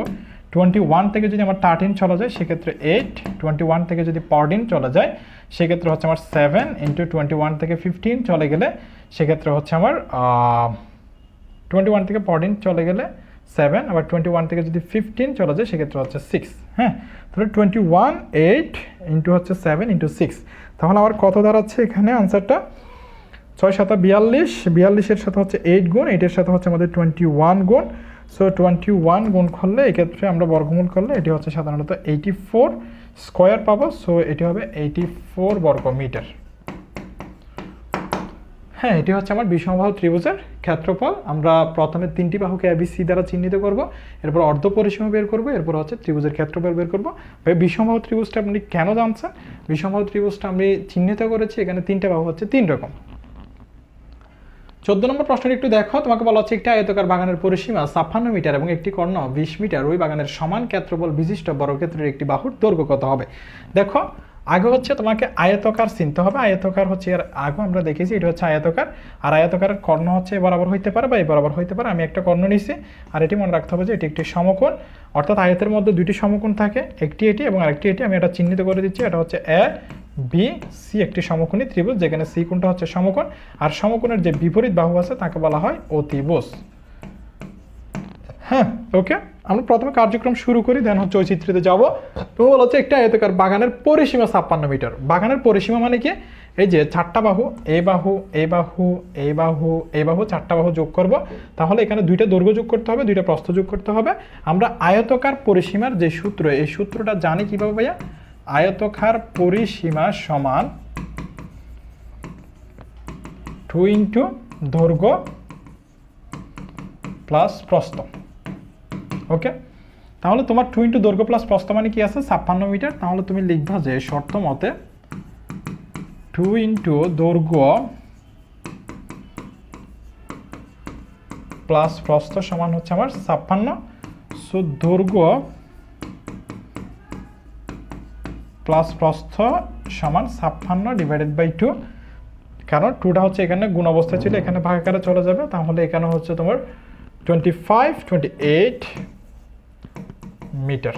21 থেকে যদি আমার 13 চলে যায় সেক্ষেত্রে 8, 21 থেকে যদি 14 চলে যায় সেক্ষেত্রে হচ্ছে আমার 7 ইন্টু 21 থেকে 15 চলে গেলে সেক্ষেত্রে হচ্ছে আমার 21 থেকে 14 চলে গেলে 7, আবার 21 থেকে যদি 15 চলে যায় সেক্ষেত্রে হচ্ছে 6। হ্যাঁ, তাহলে 21 8 ইন্টু হচ্ছে 7 ইন্টু 6। তাহলে আমার কত দাঁড়াচ্ছে এখানে আনসারটা? 6 7 42, 42-এর সাথে হচ্ছে 8 গুণ, 8-এর সাথে হচ্ছে আমাদের 21 গুণ। সো 21 গুণ করলে এক্ষেত্রে আমরা বর্গমূল করলে এটি হচ্ছে সাধারণত 84 স্কোয়ার পাবো। সো এটি হবে 84 বর্গ মিটার। হ্যাঁ, এটি হচ্ছে আমার বিষমবাহু ত্রিভুজের ক্ষেত্রফল। আমরা প্রথমে তিনটি বাহুকে a b c দ্বারা চিহ্নিত করব, এরপর অর্ধ পরিসীমা বের করব, এরপর হচ্ছে ত্রিভুজের ক্ষেত্রফল বের করব। ভাই বিষমবাহু ত্রিভুজটা আপনি কেন জানছেন? বিষমবাহু ত্রিভুজটা আমি চিহ্নিত করেছি, এখানে তিনটা বাহু হচ্ছে তিন রকম। 14 নম্বর প্রশ্নটি একটু দেখো, তোমাকে বলা হচ্ছে একটি আয়তাকার বাগানের পরিসীমা 56 মিটার এবং একটি কর্ণ 20 মিটার, ওই বাগানের সমান ক্ষেত্রফল বিশিষ্ট বর্গক্ষেত্রের একটি বাহুর দৈর্ঘ্য কত হবে। দেখো আগে হচ্ছে তোমাকে আয়তাকার চিনতে হবে। আয়তাকার হচ্ছে এর আগে আমরা দেখেছি এটা হচ্ছে আয়তাকার, আর আয়তাকারের কর্ণ হচ্ছে এ বরাবর হইতে পারে বা এই বরাবর হইতে পারে। আমি একটা কর্ণ নিছি, আর এটি মনে রাখতে হবে যে এটি একটি সমকোণ, অর্থাৎ আয়তের মধ্যে দুইটি সমকোণ থাকে, একটি এটি এবং আরেকটি এটি। আমি এটা চিহ্নিত করে দিচ্ছি, এটা হচ্ছে এ বি সি, একটি সমকোণী ত্রিভুজ, যেখানে সি কোণটা হচ্ছে সমকোণ, আর সমকোণের যে বিপরীত বাহু আছে তাকে বলা হয় অতিভুজ। হ্যাঁ, ওকে, আমরা প্রথমে কার্যক্রম শুরু করি, দেন হচ্ছে ওই চিত্রিতে যাব। তুমি বলা হচ্ছে একটা আয়তাকার বাগানের পরিসীমা 56 মিটার। বাগানের পরিসীমা মানে কি, এই যে 4টা বাহু, এই বাহু, এই বাহু, এই বাহু, এই বাহু, 4টা বাহু যোগ করব, তাহলে এখানে 2টা দৈর্ঘ্য যোগ করতে হবে, 2টা প্রস্থ যোগ করতে হবে। আমরা আয়তাকার পরিসীমার যে সূত্র, এই সূত্রটা জানি কিভাবে ভাইয়া, আয়তাকার পরিসীমা সমান 2 ইন্টু দৈর্ঘ্য প্লাস প্রস্থ। ওকে, তাহলে তোমার 2 ইন্টু দৈর্ঘ্য প্লাস প্রস্থ মানে কি আছে, 56 মিটার। তাহলে তুমি লিখবা যে শর্ত মতে 2 ইন্টু দৈর্ঘ্য প্লাস প্রস্থ সমান হচ্ছে আমার 56। সো দৈর্ঘ্য প্লাস প্রস্থ সমান 56 ডিভাইডেড বাই 2, কারণ 2টা হচ্ছে এখানে গুণ অবস্থা ছিল, এখানে ভাগাকারে চলে যাবে, তাহলে এখানে হচ্ছে তোমার 28 মিটার।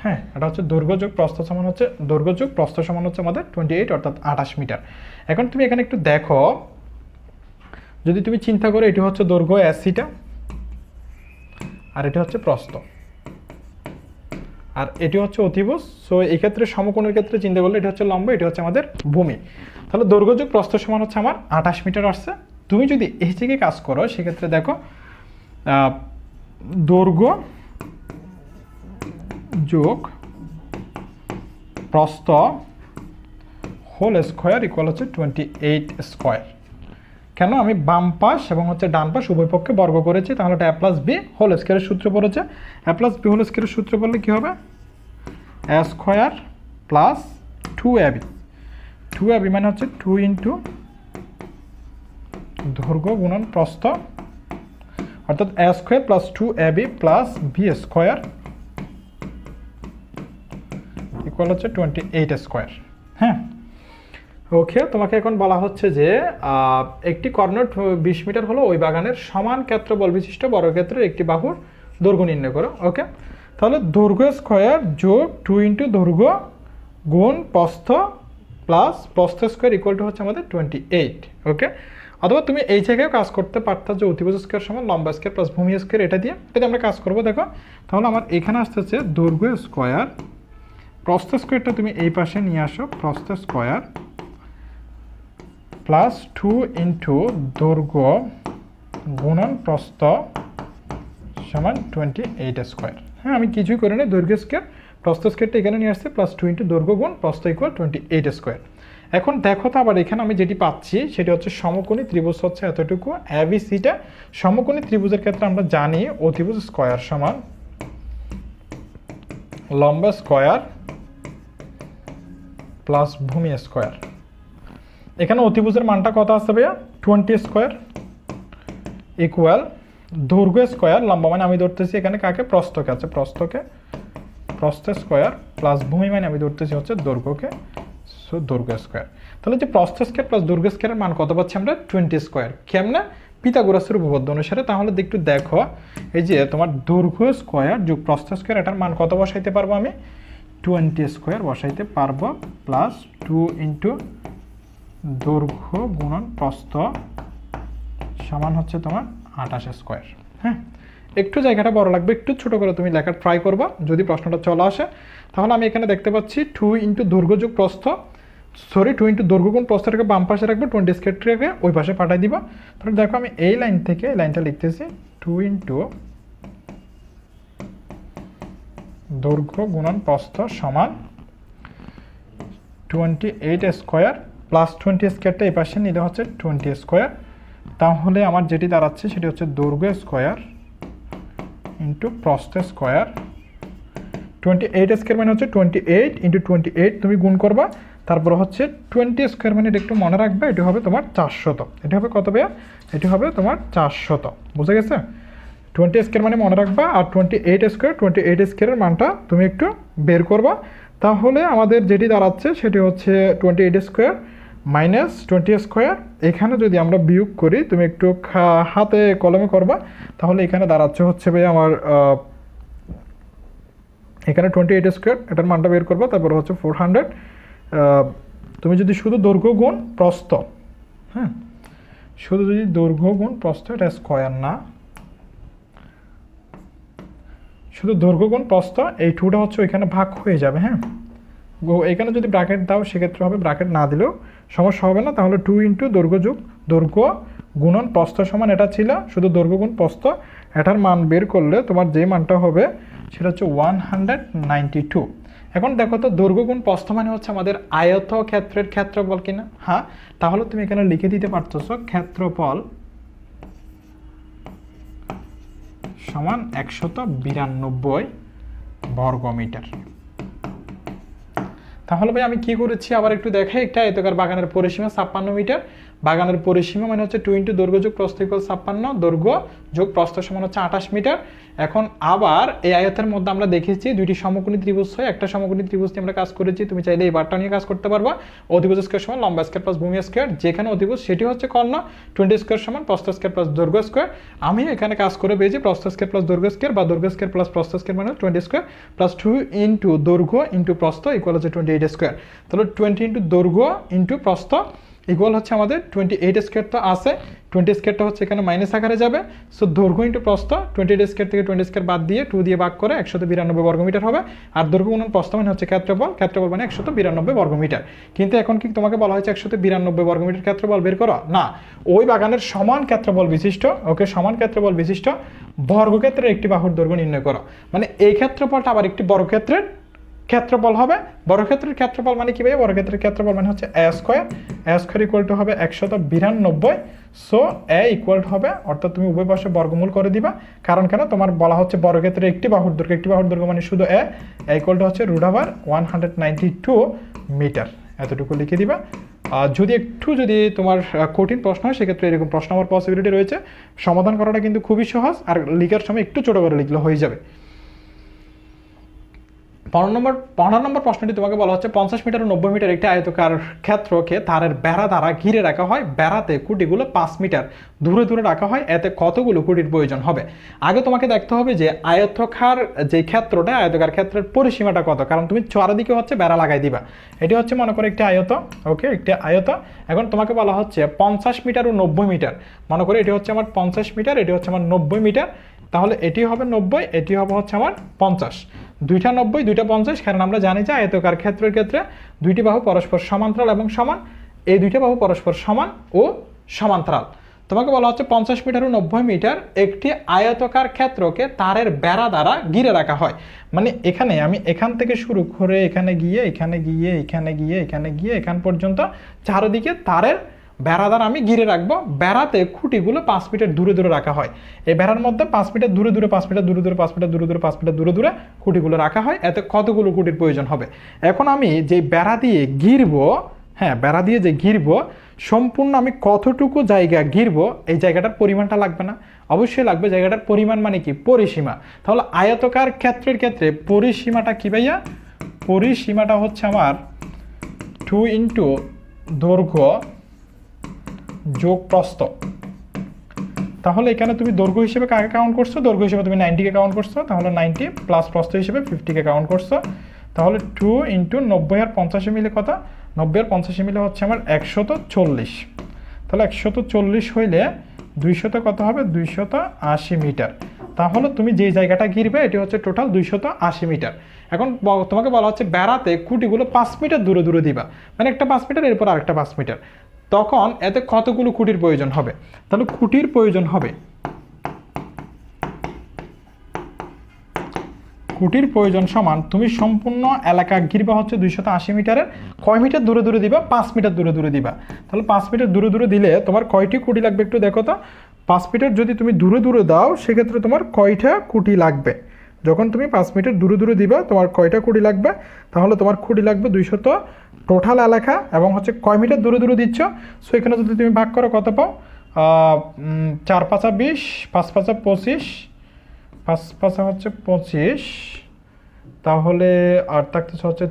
হ্যাঁ, এটা হচ্ছে দৈর্ঘ্য যোগ প্রস্থ সমান হচ্ছে, দৈর্ঘ্য যোগ প্রস্থ সমান হচ্ছে আমাদের 28, অর্থাৎ 28 মিটার। এখন তুমি এখানে একটু দেখো, যদি তুমি চিন্তা করো এটি হচ্ছে দৈর্ঘ্য এসিটা, আর এটি হচ্ছে প্রস্থ, আর এটি হচ্ছে অতিভুজ। সো এই ক্ষেত্রে সমকোণের ক্ষেত্রে চিন্তা করলে এটি হচ্ছে লম্ব, এটি হচ্ছে আমাদের ভূমি। তাহলে দৈর্ঘ্য যোগ প্রস্থ সমান হচ্ছে আমার 28 মিটার আসছে। তুমি যদি এই থেকে কাজ করো সেক্ষেত্রে দেখো দৈর্ঘ্য যোগ প্রস্থ হোল স্কোয়ার ইকুয়াল হচ্ছে 28 স্কোয়ার। কেন, আমি বাম পাশ এবং হচ্ছে ডান পাশ উভয় পক্ষে বর্গ করেছি, তাহলে এটা এ প্লাস বি হোল স্কোয়ারের সূত্র পড়েছে। এ প্লাস বি হোল স্কোয়ারের সূত্র পড়লে কী হবে, এ স্কোয়ার প্লাস 2ab। 2ab মানে হচ্ছে 2 ইন্টু দৈর্ঘ্য গুণন প্রস্থ, অর্থাৎ a square plus 2ab plus b square equal হচ্ছে 28 স্কোয়ার। হ্যাঁ, ওকে, তোমাকে এখন বলা হচ্ছে যে একটি কর্ণ 20 মিটার হলো ওই বাগানের সমান ক্ষেত্রফল বিশিষ্ট বর্গক্ষেত্রের একটি বাহুর দৈর্ঘ্য নির্ণয় করো। ওকে, তাহলে দৈর্ঘ্য স্কোয়ার যোগ 2 ইন্টু দৈর্ঘ্য গুণ প্রস্থ প্লাস প্রস্থ স্কোয়ার ইকুয়াল টু হচ্ছে আমাদের 28। ওকে, অথবা তুমি এই জায়গায় কাজ করতে পারতা যে অতিভুজ স্কোয়ার সমান লম্বা স্কোয়ার প্লাস ভূমি স্কোয়ার, এটা দিয়ে আমরা কাজ করবো। দেখো তাহলে আমার এখানে আসতে হচ্ছে দৈর্ঘ্য স্কোয়ার, প্রস্থ স্কোয়ারটা তুমি এই পাশে নিয়ে আসো, প্রস্থ স্কোয়ার প্লাস 2 ইন্টু দৈর্ঘ্য গুণন প্রস্থ সমান 28 স্কোয়ার। হ্যাঁ, আমি কিছুই করি না, দৈর্ঘ্য স্কোয়ার প্রস্থ স্কোয়ারটা এখানে নিয়ে আসছে, প্লাস 2 ইন্টু দৈর্ঘ্য গুণ প্রস্থ ইকুয়াল 28 স্কোয়ার। এখন দেখো তো আবার এখানে আমি যেটি পাচ্ছি সেটি হচ্ছে সমকোণী ত্রিভুজ হচ্ছে এতটুকু, এবিসিটা। সমকোণী ত্রিভুজের ক্ষেত্রে আমরা জানি অতিভুজ স্কোয়ার সমান লম্বা স্কোয়ার প্লাস ভূমি স্কোয়ার। এখানে অতিভুজের মানটা কত আসছে ভাইয়া, 20 স্কোয়ার ইকুয়াল দৈর্ঘ্য স্কোয়ার, লম্বা মানে আমি ধরতেছি এখানে কাকে, প্রস্থকে, আছে প্রস্থকে, প্রস্থ স্কোয়ার প্লাস ভূমি মানে আমি ধরতেছি হচ্ছে দৈর্ঘ্যকে, সো দৈর্ঘ্য স্কোয়ার। তাহলে যে প্রস্থ স্কোয়ার প্লাস দৈর্ঘ্য স্কোয়ারের মান কত পাচ্ছি আমরা, 20 স্কোয়ার। কেমনে, পিথাগোরাসের উপপাদ্য অনুসারে। তাহলে একটু দেখো, এই যে তোমার দৈর্ঘ্য স্কোয়ার যোগ প্রস্থ স্কোয়ার, এটার মান কত বসাইতে পারবো আমি, 20 স্কোয়ার বসাইতে পারবো, প্লাস 2 ইন্টু দৈর্ঘ্য গুণন প্রস্থ সমান হচ্ছে তোমার 28 স্কোয়ার। হ্যাঁ, একটু জায়গাটা বড় লাগবে, একটু ছোট করে তুমি লেখার ট্রাই করবা যদি প্রশ্নটা চলে আসে। তাহলে আমি এখানে দেখতে পাচ্ছি 2 ইন্টু দৈর্ঘ্য যোগ প্রস্থ, সরি 2 ইন্টু দৈর্ঘ্য গুণ প্রস্থটাকে বাম পাশে রাখবো, 20 স্কোয়ারটাকে ওই পাশে পাঠাই দিব। তাহলে দেখো আমি এই লাইন থেকে এই লাইনটা লিখতেছি, 2 ইন্টু দৈর্ঘ্য গুণন প্রস্থ সমান 28 স্কোয়ার প্লাস 20 স্কোয়ারটা এই পাশে নিলে হচ্ছে 20 স্কোয়ার। তাহলে আমার যেটি দাঁড়াচ্ছে সেটি হচ্ছে দৈর্ঘ্য স্কোয়ার ইন্টু প্রস্থ স্কোয়ার 28 স্কোয়ার মানে হচ্ছে 28 ইন্টু 28 তুমি গুণ করবা, তারপর হচ্ছে 20 স্কোয়ার মানে এটা একটু মনে রাখবে, এটি হবে তোমার 400। এটি হবে কত ভাইয়া? এটি হবে তোমার 400। বুঝে গেছে? 20 স্কোয়ার মানে মনে রাখবা, আর 28 স্কোয়ারের মানটা তুমি একটু বের করবা। তাহলে আমাদের যেটি দাঁড়াচ্ছে সেটি হচ্ছে 28 স্কোয়ার মাইনাস 20 স্কোয়ার। এখানে যদি আমরা বিয়োগ করি, তুমি একটু হাতে কলমে করবা, তাহলে এখানে দাঁড়াচ্ছে হচ্ছে ভাই আমার এখানে 28 স্কোয়ার, এটার মানটা বের করবা, তারপর হচ্ছে 400। তুমি যদি শুধু দৈর্ঘ্য গুণ প্রস্থ, হ্যাঁ শুধু যদি দৈর্ঘ্য গুণ প্রস্থ, এটা স্কোয়ার না, শুধু দৈর্ঘ্য গুণ প্রস্থ, এই 2টা হচ্ছে ওইখানে ভাগ হয়ে যাবে। হ্যাঁ এখানে যদি ব্র্যাকেট দাও সেক্ষেত্রে হবে, ব্র্যাকেট না দিলেও সমস্যা হবে না। তাহলে 2 ইন্টু দৈর্ঘ্য গুণন প্রস্থ সমান এটা ছিল, শুধু দৈর্ঘ্য গুণ প্রস্থ, এটার মান বের করলে তোমার যে মানটা হবে সেটা হচ্ছে 192। এখন দেখো তো দৈর্ঘ্য গুণ প্রস্থ মানে হচ্ছে আমাদের আয়তক্ষেত্রের ক্ষেত্রফল কিনা? হ্যাঁ, তাহলে তুমি এখানে লিখে দিতে পারতেছো ক্ষেত্রফল সমান 192 বর্গমিটার। তাহলে ভাই আমি কি করেছি আবার একটু দেখাই। একটা আয়তাকার বাগানের পরিসীমা 56 মিটার। বাগানের পরিসীমা মানে হচ্ছে 2 ইন্টু দৈর্ঘ্য যোগ প্রস্থ ইকুয়াল 56, দৈর্ঘ্য যোগ প্রস্থ সমান হচ্ছে 28 মিটার। এখন আবার এই আয়তের মধ্যে আমরা দেখেছি দুইটি সমকোণী ত্রিভুজ হয়, একটা সমকোণী ত্রিভুজ নিয়ে আমরা কাজ করেছি, তুমি চাইলে এই বারটা নিয়ে কাজ করতে পারবা। অধিভুজ স্কয়ার সমান লম্বা স্কয়ার প্লাস ভূমি স্কয়ার, যেখানে অধিভুজ সেটি হচ্ছে কর্ণ। 20 স্কয়ার সমান প্রস্থ স্কয়ার প্লাস দৈর্ঘ্য স্কয়ার। আমি এখানে কাজ করে পেয়েছি প্রস্থ স্কয়ার প্লাস দৈর্ঘ্য স্কয়ার, বা দৈর্ঘ্য স্কয়ার প্লাস প্রস্থ স্কয়ার মানে 20 স্কয়ার প্লাস 2 ইন্টু দৈর্ঘ্য ইন্টু প্রস্থ ইকুয়াল হচ্ছে 28 স্কয়ার। তাহলে 20 ইন্টু দৈর্ঘ্য ইন্টু প্রস্থ ইকুয়াল হচ্ছে আমাদের 28 স্কয়ার। তো আছে 20 স্কয়ারটা হচ্ছে এখানে মাইনাস আকারে যাবে। সো দৈর্ঘ্য ইন্টু প্রস্থ 28 স্কয়ার থেকে 20 স্কয়ার বাদ দিয়ে 2 দিয়ে ভাগ করে 192 বর্গমিটার হবে। আর দৈর্ঘ্য গুণন প্রস্থ মানে হচ্ছে ক্ষেত্রফল মানে 192 বর্গমিটার। কিন্তু এখন কি তোমাকে বলা হয়েছে 192 বর্গমিটার ক্ষেত্রফল বের করো? না, ওই বাগানের সমান ক্ষেত্রফল বিশিষ্ট, ওকে সমান ক্ষেত্রফল বিশিষ্ট বর্গক্ষেত্রের একটি বাহুর দৈর্ঘ্য নির্ণয় করো। মানে এই ক্ষেত্রফলটা আবার একটি বর্গক্ষেত্রের ক্ষেত্রফল হবে। বর্গক্ষেত্রের ক্ষেত্রফল মানে কি ভাই? বর্গক্ষেত্রের ক্ষেত্রফল মানে হচ্ছে a স্কয়ার ইকুয়াল টু হবে 192। সো a ইকুয়াল টু হবে, অর্থাৎ তুমি উভয় পাশে বর্গমূল করে দিবা। কারণ কেন? তোমার বলা হচ্ছে বর্গক্ষেত্রের একটি বাহুর দৈর্ঘ্য মানে শুধু a ইকুয়াল টু হচ্ছে √192 মিটার। এতটুকু লিখে দিবা। যদি তোমার কঠিন প্রশ্ন হয় সেক্ষেত্রে এরকম প্রশ্ন হওয়ার পসিবিলিটি রয়েছে। সমাধান করাটা কিন্তু খুবই সহজ, আর লিখার সময় একটু ছোট করে লিখলে হয়ে যাবে। 15 নম্বর প্রশ্নটি তোমাকে বলা হচ্ছে 50 মিটার ও 90 মিটার একটি আয়তকার ক্ষেত্রকে তারের বেড়া দ্বারা ঘিরে রাখা হয়। বেড়াতে খুঁটিগুলো 5 মিটার দূরে দূরে রাখা হয়, এতে কতগুলো খুঁটির প্রয়োজন হবে? আগে তোমাকে দেখতে হবে যে আয়তকার যে ক্ষেত্রটা, আয়তকার ক্ষেত্রের পরিসীমাটা কত, কারণ তুমি চারিদিকে হচ্ছে বেড়া লাগাই দিবা। এটি হচ্ছে মনে করো একটি আয়ত, ওকে একটি আয়ত। এখন তোমাকে বলা হচ্ছে 50 মিটার ও 90 মিটার। মনে করো এটি হচ্ছে আমার 50 মিটার, এটি হচ্ছে আমার 90 মিটার। তাহলে এটি হবে 90, এটি হবে হচ্ছে আমার 50। দুইটা 90 দুইটা 50, কারণ আমরা জানি যে আয়তকার ক্ষেত্রের ক্ষেত্রে দুইটি বাহু পরস্পর সমান্তরাল এবং সমান। এই দুইটা বাহু পরস্পর সমান ও সমান্তরাল। তোমাকে বলা হচ্ছে 50 মিটার ও 90 মিটার একটি আয়তকার ক্ষেত্রকে তারের বেড়া দ্বারা ঘিরে রাখা হয়। মানে এখানে আমি এখান থেকে শুরু করে এখানে গিয়ে এখান পর্যন্ত চারিদিকে তারের বেড়া দ্বারা আমি ঘিরে রাখবো। বেড়াতে খুঁটিগুলো 5 মিটার দূরে দূরে রাখা হয়। এই বেড়ার মধ্যে 5 মিটার দূরে দূরে 5 মিটার দূরে দূরে 5 মিটার দূরে দূরে 5 মিটার দূরে দূরে খুঁটিগুলো রাখা হয়। এতে কতগুলো খুঁটির প্রয়োজন হবে? এখন আমি যে বেড়া দিয়ে ঘিরবো, হ্যাঁ বেড়া দিয়ে যে ঘিরবো, সম্পূর্ণ আমি কতটুকু জায়গা ঘিরবো এই জায়গাটার পরিমাণটা লাগবে না? অবশ্যই লাগবে। জায়গাটার পরিমাণ মানে কি? পরিসীমা। তাহলে আয়তকার ক্ষেত্রের ক্ষেত্রে পরিসীমাটা কি ভাইয়া? পরিসীমাটা হচ্ছে আমার 2 ইন্টু দৈর্ঘ্য যোগ প্রস্থ। তাহলে এখানে তুমি দৈর্ঘ্য হিসেবে কাকে কাউন্ট করছো? দৈর্ঘ্য হিসেবে তুমি 90-কে কাউন্ট করছো, তাহলে 90 প্লাস প্রস্থ হিসেবে 50-কে কাউন্ট করছো। তাহলে 2 ইন্টু 90 আর 50 মিলে কত? 90 আর 50 মিলে হচ্ছে আমার 140। তাহলে 140 হইলে 200 কত হবে? 280 মিটার। তাহলে তুমি যে জায়গাটা ঘিরবে এটি হচ্ছে টোটাল 280 মিটার। এখন তোমাকে বলা হচ্ছে বেড়াতে খুঁটিগুলো 5 মিটার দূরে দূরে দিবা, মানে একটা 5 মিটার এরপর আরেকটা 5 মিটার। তখন এতে কতগুলো খুঁটির প্রয়োজন হবে? তাহলে খুঁটির প্রয়োজন হবে, খুঁটির প্রয়োজন সমান তুমি সম্পূর্ণ এলাকা ঘিরবা হচ্ছে 280 মিটারের। কয় মিটার দূরে দূরে দিবা? 5 মিটার দূরে দূরে দিবা। তাহলে 5 মিটার দূরে দূরে দিলে তোমার কয়টি খুঁটি লাগবে একটু দেখো তো। 5 মিটার যদি তুমি দূরে দূরে দাও সেক্ষেত্রে তোমার কয়টা খুঁটি লাগবে? যখন তুমি 5 মিটার দূরে দূরে দিবা তোমার কয়টা খুঁটি লাগবে, তাহলে তোমার খুঁটি লাগবে 200 টোটাল এলাকা এবং হচ্ছে কয় মিটার দূরে দূরে দিচ্ছ। সো এখানে যদি তুমি ভাগ করো কত পাও, 4 5 20, 5 5 25, 5 5 হচ্ছে 25, তাহলে আর থাকতেছে হচ্ছে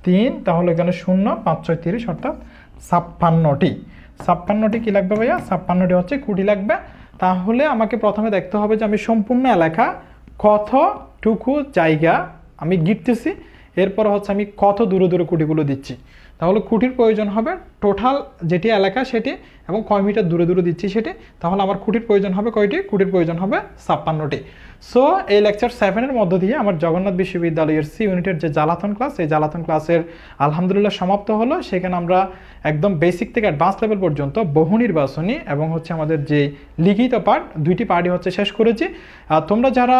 3, তাহলে এখানে 0 5 6 30 অর্থাৎ 56টি। 56টি কি লাগবে ভাইয়া? 56টি হচ্ছে খুঁটি লাগবে। তাহলে আমাকে প্রথমে দেখতে হবে যে আমি সম্পূর্ণ এলাকা কতটুকু জায়গা আমি গিরতেছি, এরপর হচ্ছে আমি কত দূরে দূরে খুঁটিগুলো দিচ্ছি। তাহলে খুঁটির প্রয়োজন হবে টোটাল যেটি এলাকা সেটি এবং কয় মিটার দূরে দূরে দিচ্ছি সেটি। তাহলে আমার খুঁটির প্রয়োজন হবে কয়টি? খুঁটির প্রয়োজন হবে 56টি। সো এই লেকচার 7-এর মধ্য দিয়ে আমার জগন্নাথ বিশ্ববিদ্যালয়ের সি ইউনিটের যে জ্বালাতন ক্লাস, এই জ্বালাতন ক্লাসের আলহামদুলিল্লাহ সমাপ্ত হলো। সেখানে আমরা একদম বেসিক থেকে অ্যাডভান্স লেভেল পর্যন্ত বহু নির্বাচনী এবং হচ্ছে আমাদের যে লিখিত পার্ট, 2টি পার্টই হচ্ছে শেষ করেছি। তোমরা যারা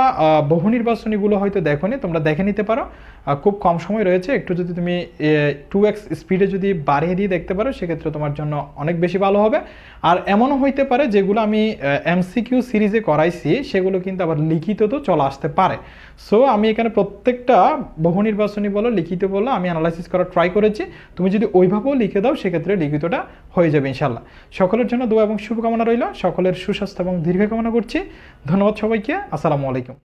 বহু নির্বাচনীগুলো হয়তো দেখোনি, তোমরা দেখে নিতে পারো, খুব কম সময় রয়েছে। একটু যদি তুমি 2x স্পিডে যদি বাড়িয়ে দিয়ে দেখতে পারো সেক্ষেত্রে তোমার জন্য অনেক বেশি ভালো হবে। আর এমনও হইতে পারে যেগুলো আমি এমসিকিউ সিরিজে করাইছি সেগুলো কিন্তু আবার লিখিত তো চলে আসতে পারে। সো আমি এখানে প্রত্যেকটা বহু নির্বাচনী বলো লিখিত বলো আমি অ্যানালাইসিস করার ট্রাই করেছি। তুমি যদি ওইভাবেও লিখে দাও সেক্ষেত্রে লিখিতটা হয়ে যাবে ইনশাল্লাহ। সকলের জন্য দোয়া এবং শুভকামনা রইল। সকলের সুস্বাস্থ্য এবং দীর্ঘ কামনা করছি। ধন্যবাদ সবাইকে। আসসালামু আলাইকুম।